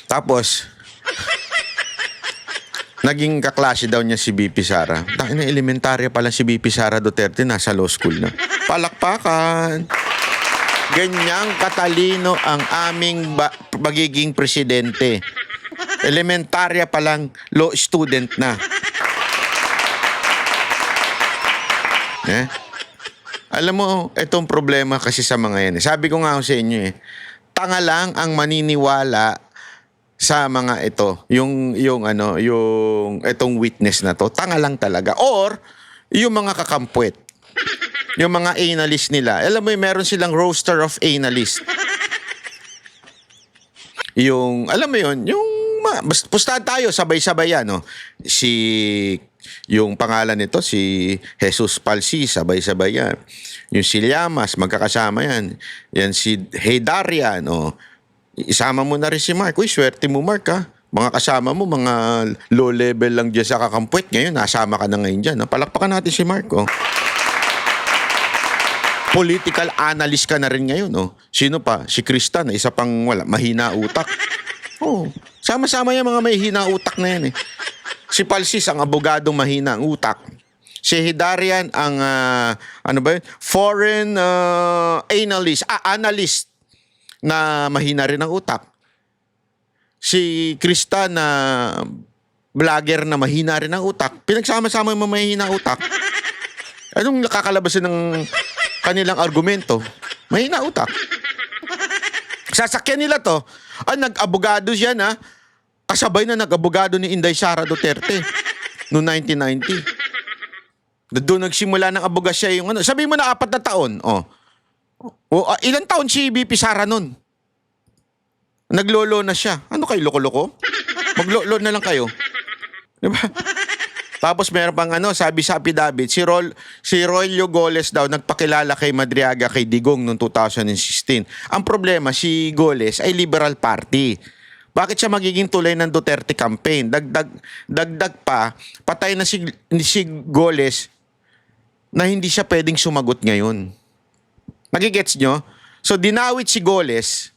Tapos, naging kaklase daw niya si BP Sara. Dahil na elementarya pala si BP Sara Duterte, nasa law school na. Palakpakan! Ganyang katalino ang aming magiging presidente. Elementarya palang law student na. Alam mo, itong problema kasi sa mga yan. Sabi ko nga sa inyo tanga lang ang maniniwala sa mga ito, yung itong witness na to, tanga lang talaga. Or, yung mga kakampwet, yung mga analyst nila. Alam mo, meron silang roster of analyst. Alam mo yun, pustahan tayo, sabay-sabay yan, yung pangalan nito, si Jesus Palsi, sabay-sabay yan. Yung si Llamas, magkakasama yan. Yan si Heydarian, isama mo na rin si Mark. Uy, swerte mo, Mark, ha? Mga kasama mo, mga low level lang dyan sa kakampwet. Ngayon, nasama ka na ngayon dyan. Palakpakan natin si Mark, Political analyst ka na rin ngayon, Sino pa? Si Krista, na isa pang mahina utak. Sama-sama yung mga mahina utak na yan, Si Palsis, ang abogadong mahina ang utak. Si Hidarian, ang, foreign analyst na mahina rin ang utak. Si Krista na vlogger na mahina rin ang utak. Pinagsama-sama yung mahina utak. Anong nakakalabasan ng kanilang argumento? Mahina utak. Sasakyan nila to. Nag-abogado siya na kasabay na nag-abogado ni Inday Sara Duterte noong 1990. Doon nagsimula ng abogasya yung sabihin mo na 4 na taon. Ilang taon si BP Sara nun? Naglolo na siya. Ano kayo, loko-loko? Maglolo na lang kayo. Diba? Tapos meron pang sabi sa affidavit, si Roelio Goles daw nagpakilala kay Madriaga kay Digong noong 2016. Ang problema, si Goles ay Liberal Party. Bakit siya magiging tulay ng Duterte campaign? Dagdag pa, patay na si Goles na hindi siya pwedeng sumagot ngayon. Nagigets nyo? So, dinawit si Goles,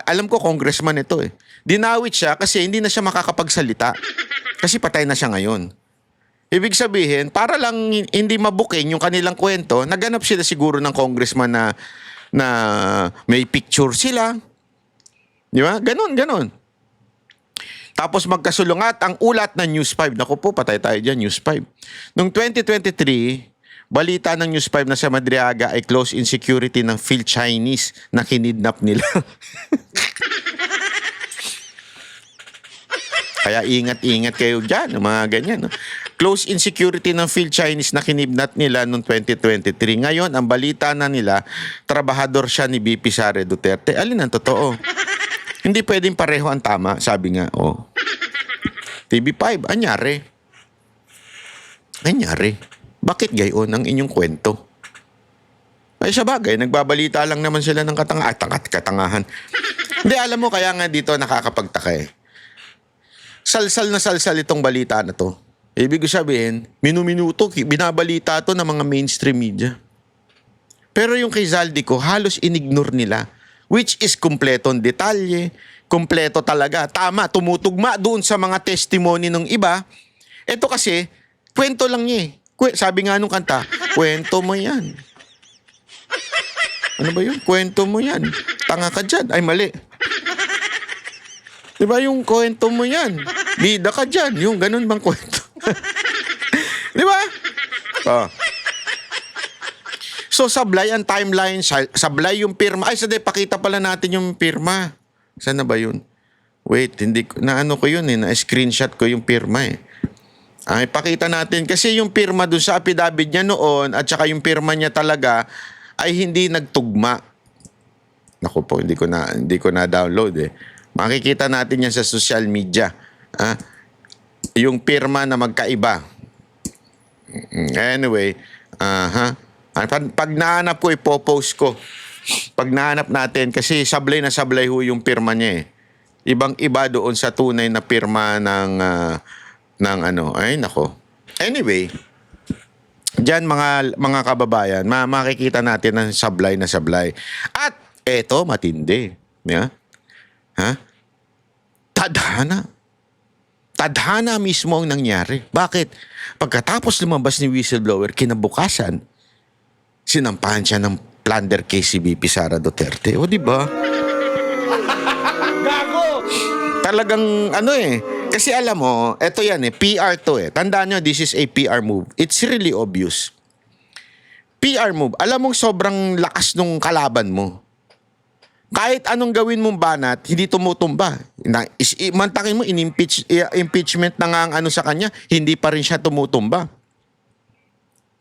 alam ko congressman ito Dinawit siya kasi hindi na siya makakapagsalita. Kasi patay na siya ngayon. Ibig sabihin, para lang hindi mabuking yung kanilang kwento, naganap sila siguro ng congressman na may picture sila. Di ba? Ganon. Tapos magkasulungat ang ulat ng News 5. Naku po, patay tayo dyan, News 5. Noong 2023, balita ng News 5 na sa Madriaga ay close in security ng Phil Chinese na kinidnap nila. Kaya ingat-ingat kayo dyan, mga ganyan. Close in security ng Phil Chinese na kinidnap nila noong 2023. Ngayon, ang balita na nila, trabahador siya ni BP Sara Duterte. Alin ang totoo? Hindi pwedeng pareho ang tama, sabi nga. TV5, anyari. Bakit gayon ang inyong kwento? Ay, sa bagay, nagbabalita lang naman sila ng katangahan. Hindi, alam mo, kaya nga dito nakakapagtaka eh. Salsal na salsal itong balita na to. Ibig sabihin, minuminuto, binabalita to ng mga mainstream media. Pero yung kay Zaldico, halos inignore nila. Which is kumpletong detalye, kumpleto talaga. Tama, tumutugma doon sa mga testimony ng iba. Ito kasi, kwento lang niya eh. Sabi nga nung kanta, kwento mo yan. Ano ba yun? Kwento mo yan. Tanga ka dyan. Ay, mali. Diba yung kwento mo yan? Bida ka dyan. Yung ganun bang kwento? Diba? Oh. So, sablay ang timeline. Sablay yung pirma. Ay, sadya, pakita pala natin yung pirma. Saan na ba yun? Wait, hindi ko, naano ko yun eh. Na-screenshot ko yung pirma eh. Ay, pakita natin. Kasi yung pirma dun sa affidavit niya noon at saka yung pirma niya talaga ay hindi nagtugma. Naku po, hindi ko na download eh. Makikita natin yan sa social media. Yung pirma na magkaiba. Anyway, pag nahanap ko, ipopost ko. Pag nahanap natin, kasi sablay na sablay ho yung pirma niya eh. Ibang-iba doon sa tunay na pirma ng ano. Ay, nako. Anyway, diyan mga kababayan, makikita natin ang sablay na sablay. At eto, matindi. Yeah? Ha? Tadhana mismo ang nangyari. Bakit? Pagkatapos lumabas ni whistleblower, kinabukasan, sinampahan siya ng plunder case si VP Sara Duterte. O, di ba? Gago! Talagang ano eh. Kasi alam mo, eto yan eh, PR to eh. Tandaan nyo, this is a PR move. It's really obvious. PR move. Alam mong sobrang lakas nung kalaban mo. Kahit anong gawin mong banat, hindi tumutumba. Mantakin mo, impeachment na nga ang ano sa kanya, hindi pa rin siya tumutumba.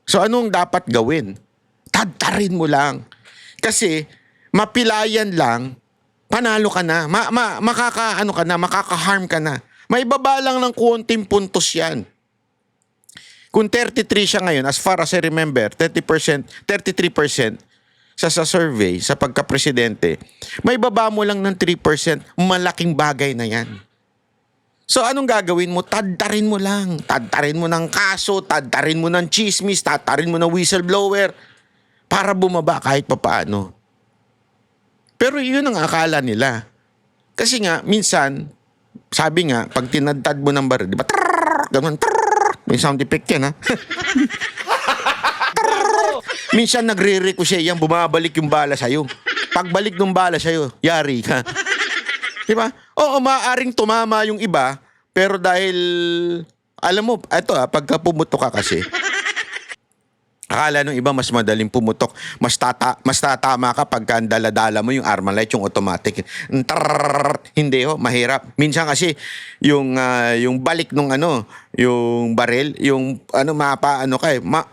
So anong dapat gawin? Tadtarin mo lang. Kasi mapilayan lang, panalo ka na. Makaka-harm ka na. May baba lang ng konting puntos yan. Kung 33 siya ngayon, as far as I remember, 33% sa survey, sa pagka-presidente, may baba mo lang ng 3%, malaking bagay na yan. So anong gagawin mo? Tadtarin mo lang. Tadtarin mo ng kaso, tadtarin mo ng chismis, tadtarin mo ng whistleblower para bumaba kahit papaano. Pero yun ang akala nila. Kasi nga, minsan, sabi nga, pag tinadtad mo ng baril, di ba? Ganun, may sound effect yan, ha? Minsan nagre-ricochet yan, bumabalik yung bala sa'yo. Pagbalik ng bala sa'yo, yari ka. Di ba? Oo, maaaring tumama yung iba, pero dahil, alam mo, ito pagka pumutok ka kasi, akala nung iba mas madaling pumutok, mas tatama ka pagka dala-dala mo yung Armalite, yung automatic. Hindi mahirap. Minsan kasi yung balik nung yung baril, yung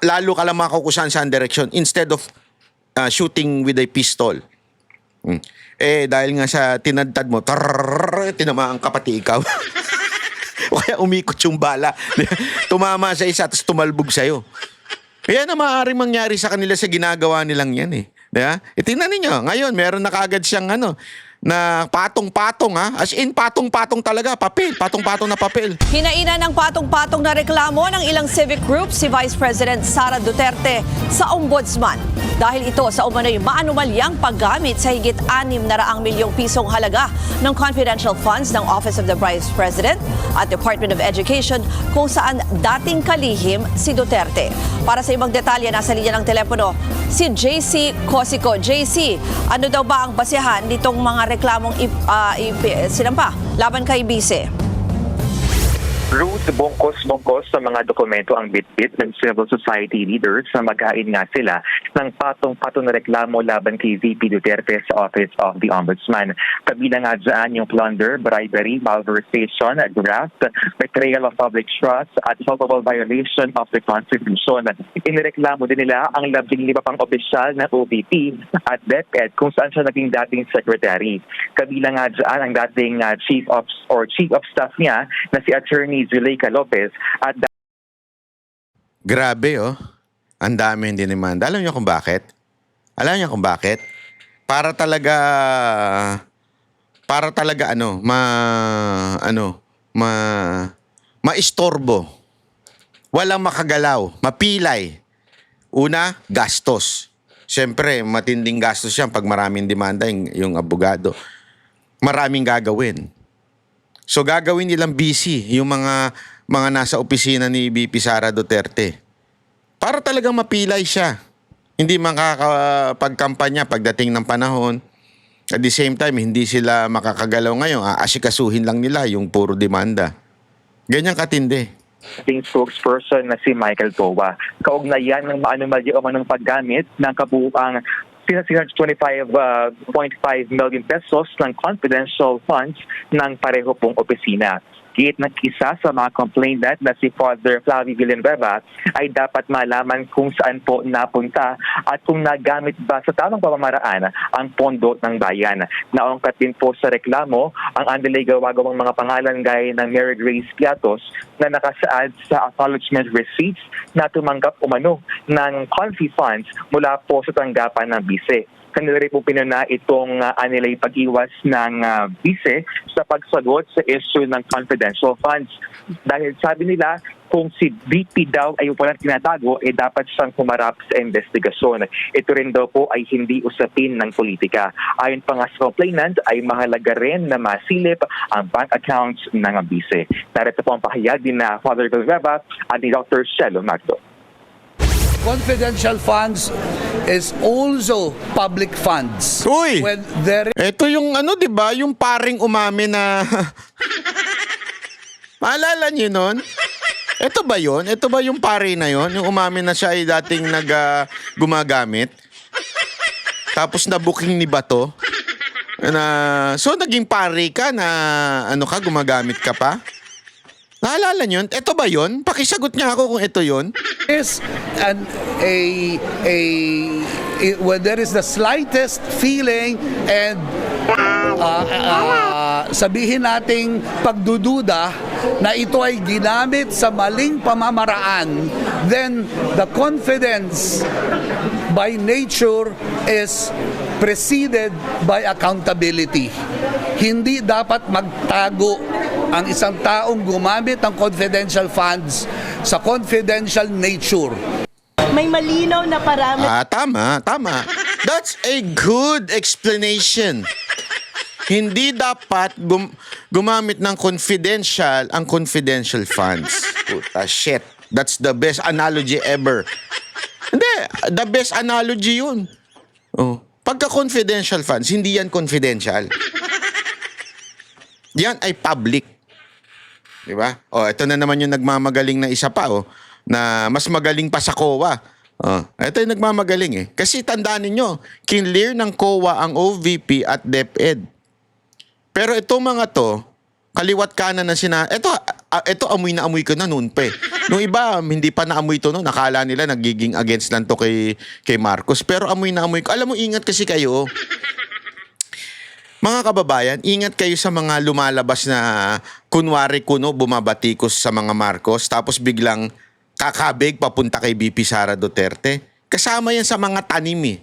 lalo ka lang makukusan sa direction instead of shooting with a pistol. Dahil nga sa tinadtad mo, tinamaan ka pati ikaw. O kaya umikot yung bala. Tumama sa isa, tapos tumalbog sa'yo. Kaya na maaaring mangyari sa kanila sa ginagawa nilang yan eh. Diba? Tingnan ninyo, ngayon meron na kaagad siyang na patong-patong as in patong-patong talaga, papel, patong-patong na papel. Hinainan ng patong-patong na reklamo ng ilang civic group si Vice President Sara Duterte sa Ombudsman. Dahil ito sa umano'y maanumalyang paggamit sa higit 600 milyong pisong halaga ng confidential funds ng Office of the Vice President at Department of Education kung saan dating kalihim si Duterte. Para sa ibang detalye, nasa linya ng telepono si JC Cosico. JC, ano daw ba ang basehan nitong mga reklamong sinampa laban kay Vice? Ruth, bongkos sa mga dokumento ang bitbit ng civil society leaders na maghain nga sila ng patong-patong na reklamo laban kay VP Duterte sa Office of the Ombudsman. Kabilang nga dyan yung plunder, bribery, malversation, graft, betrayal of public trust at culpable violation of the Constitution. Inireklamo din nila ang 15 pang opisyal na OVP at DepEd kung saan siya naging dating secretary. Kabilang nga dyan ang dating chief of staff niya na si Attorney Zuleika Lopez at Grabe Ang dami hindi demanda. Alam niyo kung bakit? Alam niyo kung bakit? Para talaga maistorbo. Walang makagalaw, mapilay. Una, gastos. Siyempre, matinding gastos yan pag maraming demanda yung abogado. Maraming gagawin. So gagawin nilang busy yung mga nasa opisina ni VP Sara Duterte. Para talagang mapilay siya. Hindi makakapagkampanya pagdating ng panahon. At the same time, hindi sila makakagalaw ngayon. Asikasuhin lang nila yung puro demanda. Ganyan katindi. Ating spokesperson na si Michael Towa. Kaugnayan ng maanumalya o manong paggamit ng kabuuang 625.5 million pesos ng confidential funds ng pareho pong opisina. Gate ng isa sa mga complainant na si Father Flavio Villanueva ay dapat malaman kung saan po napunta at kung nagamit ba sa tamang pamamaraan ang pondo ng bayan. Naungkat din po sa reklamo ang andalay gawagawang mga pangalan gaya ng Mary Grace Piatos na nakasaad sa acknowledgement receipts na tumanggap umano ng confi funds mula po sa tanggapan ng bise. Kanila rin po pinuna itong anilay pag-iwas ng bise sa pagsagot sa issue ng confidential funds. Dahil sabi nila, kung si BP daw ay walang tinatago, dapat siyang humarap sa investigasyon. Ito rin daw po ay hindi usapin ng politika. Ayon pa nga sa complainant, ay mahalaga rin na masilip ang bank accounts ng bise. Narito po ang pahayag din na Father Villanueva at ni Dr. Shelo Magdo. Confidential funds is also public funds. Uy! When there Ito yung di ba? Yung paring umami na... Maalala niyo nun? Ito ba yun? Ito ba yung pare na yun? Yung umami na siya ay dating gumagamit? Tapos na-booking ni Bato? So, naging pare ka na gumagamit ka pa? Naalala niyo? Ito ba yun? Pakisagot niya ako kung ito yun. is when there is the slightest feeling and sabihin nating pagdududa na ito ay ginamit sa maling pamamaraan, then the confidence by nature is preceded by accountability. Hindi dapat magtago ang isang taong gumamit ng confidential funds sa confidential nature. May malinaw na parameter. Tama. That's a good explanation. Hindi dapat gumamit ng ang confidential funds. Puta shit. That's the best analogy ever. Hindi, the best analogy yun. Pagka confidential funds, hindi yan confidential. Yan ay public. Diba? Ito na naman yung nagmamagaling na isa pa, na mas magaling pa sa COA. Ito yung nagmamagaling Kasi tandaan ninyo, kinlear ng COA ang OVP at DepEd. Pero itong mga to, kaliwat kanan na ito amoy na amoy ko na noon pa Nung iba, hindi pa naamoy to noon. Nakala nila nagiging against lang to kay Marcos. Pero amoy na amoy ko. Alam mo, ingat kasi kayo. Mga kababayan, ingat kayo sa mga lumalabas na kunwari bumabatikos sa mga Marcos tapos biglang kakabig papunta kay BP Sara Duterte. Kasama yan sa mga tanim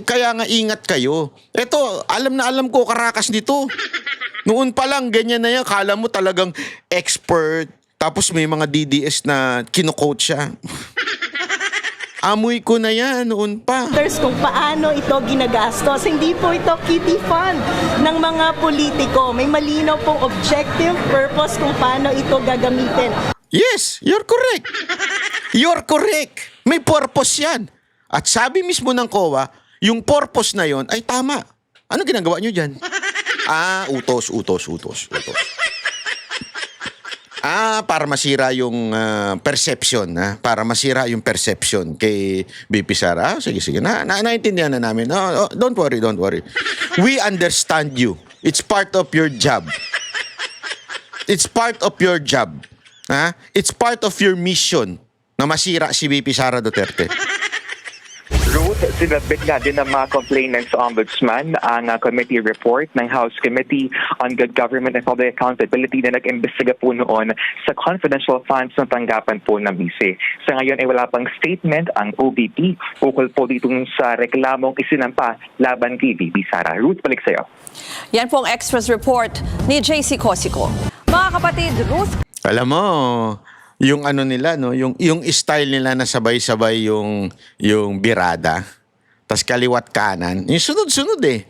kaya nga ingat kayo. Ito, alam na alam ko karakas nito. Noon pa lang, ganyan na yan. Kala mo talagang expert. Tapos may mga DDS na kino-coach siya. Amoy ko na yan noon pa. Kung paano ito ginagastos. Hindi po ito kitty fund ng mga politiko. May malinaw pong objective, purpose kung paano ito gagamitin. Yes, you're correct. You're correct. May purpose yan. At sabi mismo ng COA, yung purpose na yon ay tama. Ano ginagawa nyo dyan? Utos. Para masira yung perception. Para masira yung perception kay BP Sara. Sige. Naintindihan na namin. Don't worry. We understand you. It's part of your job. It's part of your job. It's part of your mission na masira si BP Sara Duterte. Ruth Sinabit nga din ng mga complainants sa Ombudsman ang committee report ng House Committee on Good Government and Public Accountability na nag-imbestiga po noon sa confidential funds na tanggapan po ng BISE. Sa ngayon ay wala pang statement ang OBP ukol po dito sa reklamong isinampa laban kay VP Sara. Ruth, balik sa'yo. Yan po ang Express Report ni JC Cosico. Mga kapatid, Ruth. Alam mo, yung ano nila, no, yung style nila na sabay-sabay yung birada, tas kaliwat kanan, yung sunod-sunod eh.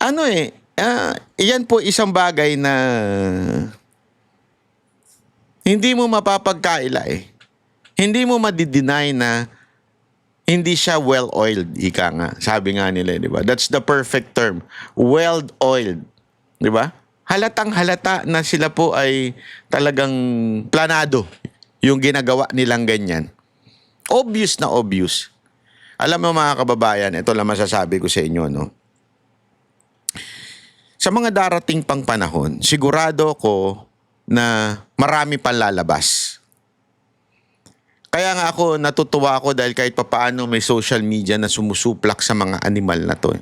Ano eh, iyan po isang bagay na hindi mo mapapagkaila eh. Hindi mo madideny na hindi siya well-oiled, ika nga. Sabi nga nila, di ba? That's the perfect term. Well-oiled. Di ba? Halatang halata na sila po ay talagang planado yung ginagawa nilang ganyan. Obvious na obvious. Alam mo mga kababayan, ito lang masasabi ko sa inyo, no? Sa mga darating pang panahon, sigurado ko na marami pang lalabas. Kaya nga ako natutuwa ako dahil kahit papaano may social media na sumusuplak sa mga animal na to.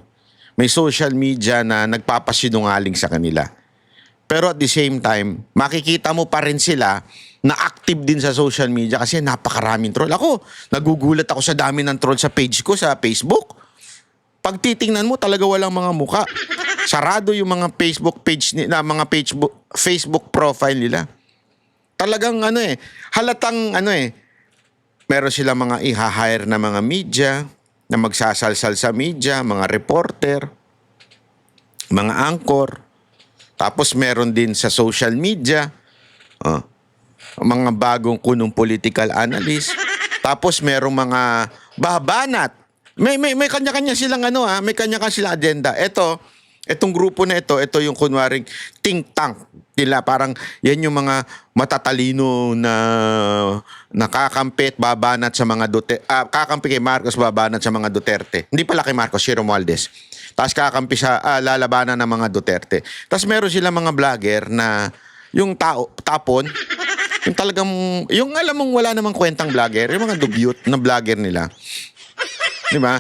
May social media na nagpapasinungaling sa kanila. Pero at the same time, makikita mo pa rin sila na active din sa social media kasi napakaraming troll. Ako, nagugulat ako sa dami ng troll sa page ko sa Facebook. Pag titingnan mo, talaga walang mga muka. Sarado yung mga Facebook page nila, mga Facebook profile nila. Talagang halatang meron sila mga i-hire na mga media, na magsasalsal sa media, mga reporter, mga anchor. Tapos meron din sa social media, mga bagong kunong political analyst. Tapos merong mga babanat. May kanya-kanya silang may kanya-kanya silang agenda. Itong grupo na ito yung kunwaring think tank nila. Parang yan yung mga matatalino na nakakampit, babanat sa mga Duterte. Kakampi kay Marcos, babanat sa mga Duterte. Hindi pala kay Marcos, si Romualdez. Tapos kakampi sa lalabanan ng mga Duterte. Tapos meron sila mga vlogger na yung tapon, yung talagang, yung alam mong wala namang kwentang vlogger, yung mga dugyot na vlogger nila. Di ba?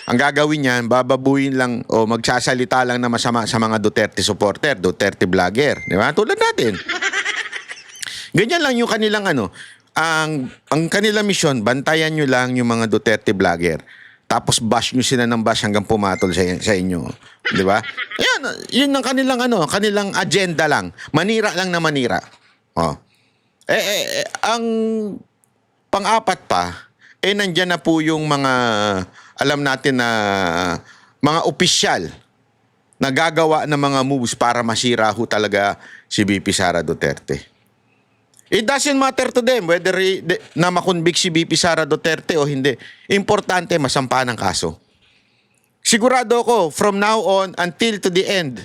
Ang gagawin niyan, bababuin lang o magsasalita lang na masama sa mga Duterte supporter, Duterte vlogger. Di ba? Tulad natin. Ganyan lang yung kanilang ang kanilang misyon, bantayan nyo lang yung mga Duterte vlogger. Tapos bash nyo sila ng bash hanggang pumatol sa inyo. Di ba? Yun ang kanilang agenda lang. Manira lang na manira. Ang pang-apat pa, nandyan na po yung mga, alam natin na, mga opisyal na gagawa ng mga moves para masira ho talaga si VP Sara Duterte. It doesn't matter to them whether na makonvict si VP Sara Duterte o hindi. Importante, masampa ng kaso. Sigurado ako, from now on until to the end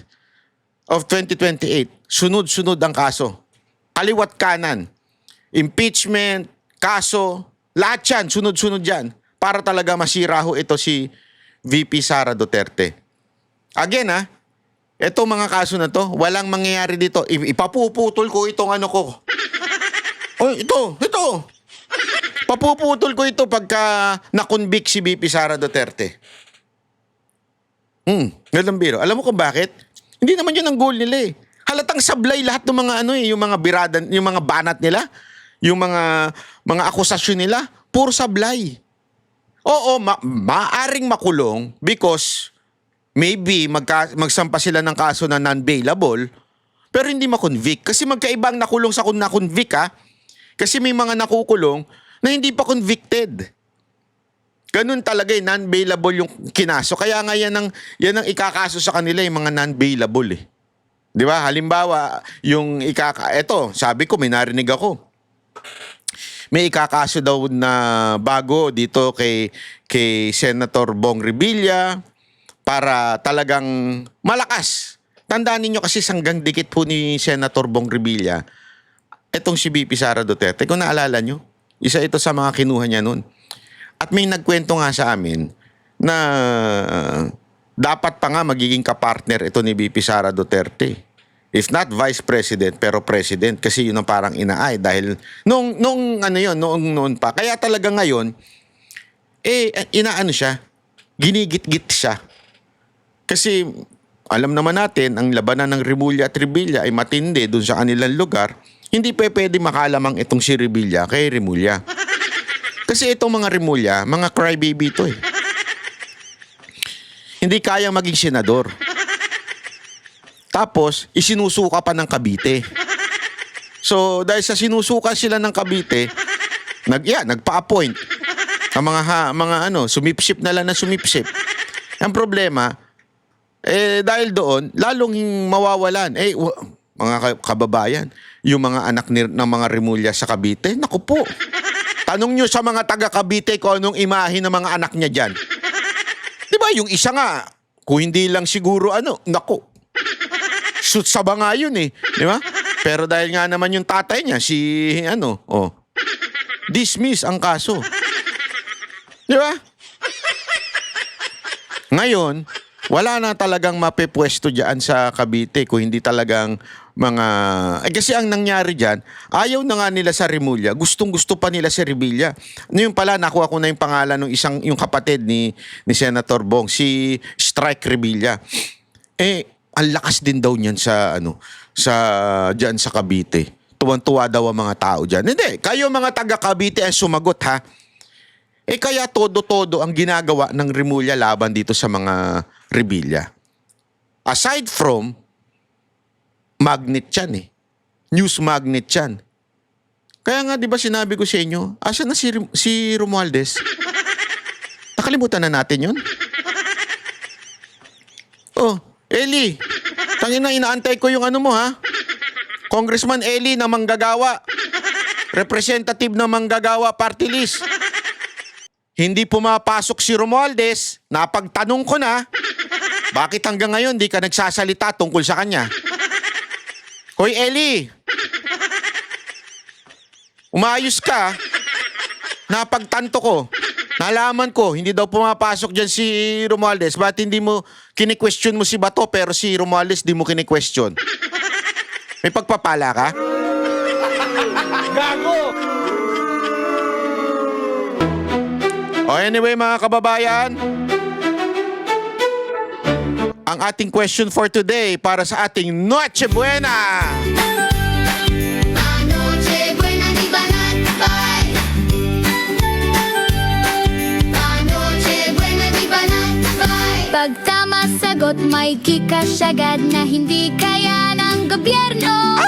of 2028, sunod-sunod ang kaso. Kaliwat kanan. Impeachment, kaso, lahat yan, sunod-sunod yan. Para talaga masira ho ito si VP Sara Duterte. Again itong mga kaso na to, walang mangyayari dito. Ipapuputol ko itong ko. Ito. Papuputol ko ito pagka na-convict si VP Sara Duterte. Ganun biro. Alam mo kung bakit? Hindi naman yun ang goal nila eh. Halatang sablay lahat ng mga yung mga birada, yung mga banat nila, yung mga akusasyon nila, puro sablay. Oo, maaring makulong because maybe magsampa sila ng kaso na non-bailable, pero hindi makonvict. Kasi magkaibang nakulong sa kung na-convict Kasi may mga nakukulong na hindi pa convicted. Ganun talaga non-bailable yung kinaso. Kaya nga yan ang ikakaso sa kanila yung mga non-bailable eh. Di ba? Halimbawa, yung eto, sabi ko, may narinig ako. May ikakaso daw na bago dito kay Senator Bong Revilla para talagang malakas. Tandaan ninyo kasi sanggang dikit po ni Senator Bong Revilla etong si VP Sara Duterte. Kung naalala nyo, isa ito sa mga kinuha niya nun. At may nagkwento nga sa amin na dapat pa nga magiging kapartner ito ni VP Sara Duterte. If not Vice President, pero President. Kasi yun ang parang inaay. Dahil noong pa. Kaya talaga ngayon, inaano siya, ginigit-git siya. Kasi alam naman natin, ang labanan ng Remulla at Revilla ay matindi doon sa kanilang lugar. Hindi pwede makalamang itong si Revilla kay Remulla. Kasi itong mga Remulla, mga crybaby ito eh. Hindi kayang maging senador. Tapos, isinusuka pa ng Cavite. So, dahil sa sinusuka sila ng Cavite, nagpa-appoint ang mga sumipsip na lang na sumipsip. Ang problema, dahil doon, lalong mawawalan. Mga kababayan, yung mga anak ng mga Remulla sa Cavite, naku po. Tanong nyo sa mga taga Cavite kung anong imahe ng mga anak niya dyan. Diba, yung isa nga, kung hindi lang siguro naku, shoot sa banga yun eh. Diba? Pero dahil nga naman yung tatay niya, dismiss ang kaso. Diba? Ngayon, wala na talagang mapipwesto dyan sa Cavite kung hindi talagang kasi ang nangyari dyan, ayaw na nga nila sa Remulla, gustong-gusto pa nila si Revilla. Yung pala, nakuha ko na yung pangalan ng yung kapatid ni Senator Bong, si Strike Revilla. Ang lakas din daw niyan dyan sa Cavite. Tuwan-tuwa daw ang mga tao dyan. Hindi, kayo mga taga Cavite ay sumagot ha. Kaya todo-todo ang ginagawa ng Remulla laban dito sa mga Revilla. Aside from, magnet yan eh. News magnet yan. Kaya nga, di ba sinabi ko sa inyo, asa na si Romualdez? Nakalimutan na natin yun? Eli, tangina, inaantay ko yung mo ha? Congressman Eli na manggagawa. Representative na manggagawa party list. Hindi pumapasok si Romualdez, napagtanong ko na, bakit hanggang ngayon di ka nagsasalita tungkol sa kanya? Hoy Eli, umayos ka, napagtanto ko, nalaman ko, hindi daw pumapasok dyan si Romualdez, ba't hindi mo kini-question mo si Bato pero si Romualdez di mo kini-question? May pagpapala ka? Gago! Anyway mga kababayan, ang ating question for today para sa ating Noche Buena. Noche Buena ni Banat Bay. Noche Buena ni Banat Bay. Pag tama sagot, may kikas agad na hindi kaya ng gobyerno.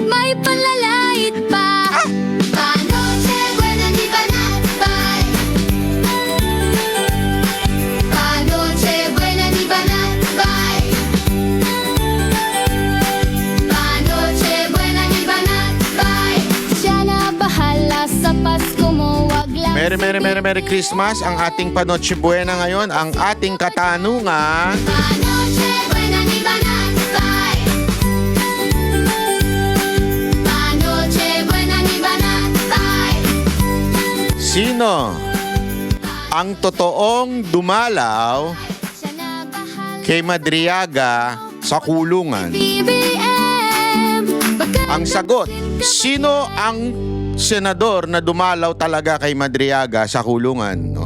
May panlalait pa. Noche Buena ni Banat Bay. Noche Buena ni Banat Bay. Noche Buena ni Banat Bay. Siya na bahala sa Pasko mo, wag lang. Merry Christmas. Ang ating Panoche Buena ngayon, ang ating katanungan. Noche Buena ni Banat Bay. Noche Buena ni Banat Bay. Sino ang totoong dumalaw Siya na bahala. kay Madriaga sa kulungan? BBM. Ang sagot, sino ang senador na dumalaw talaga kay Madriaga sa kulungan?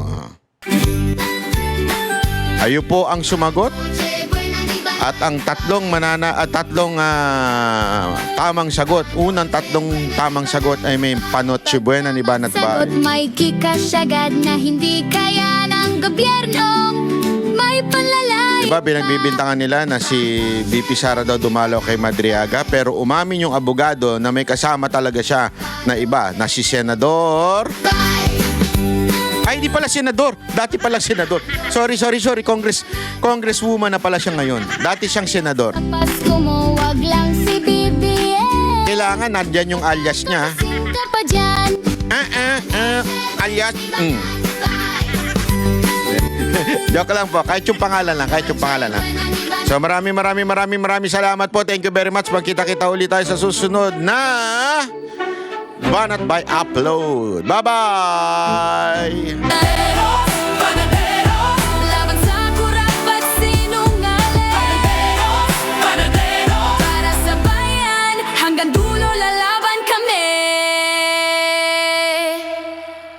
Ayo po ang sumagot. At ang tatlong tamang sagot, unang tatlong tamang sagot ay may Panoche Buena ni Banat Sagot, Bay. may kikas agad na hindi kaya ng gobyerno. May panlalait. Diba binagbibintangan nila na si VP Sara daw dumalaw kay Madriaga, pero umamin yung abogado na may kasama talaga siya na iba, na si Senador. Ay, di pala senador. Dati pala senador. Sorry. Congresswoman na pala siya ngayon. Dati siyang senador. Pasko mo, wag lang si BBM. Kailangan nandyan yung alias niya. Sinta pa dyan. Alias. Joke lang po. Kahit yung pangalan lang. So maraming salamat po. Thank you very much. Magkita-kita ulit tayo sa susunod na Banat Bay Upload. Bye-bye!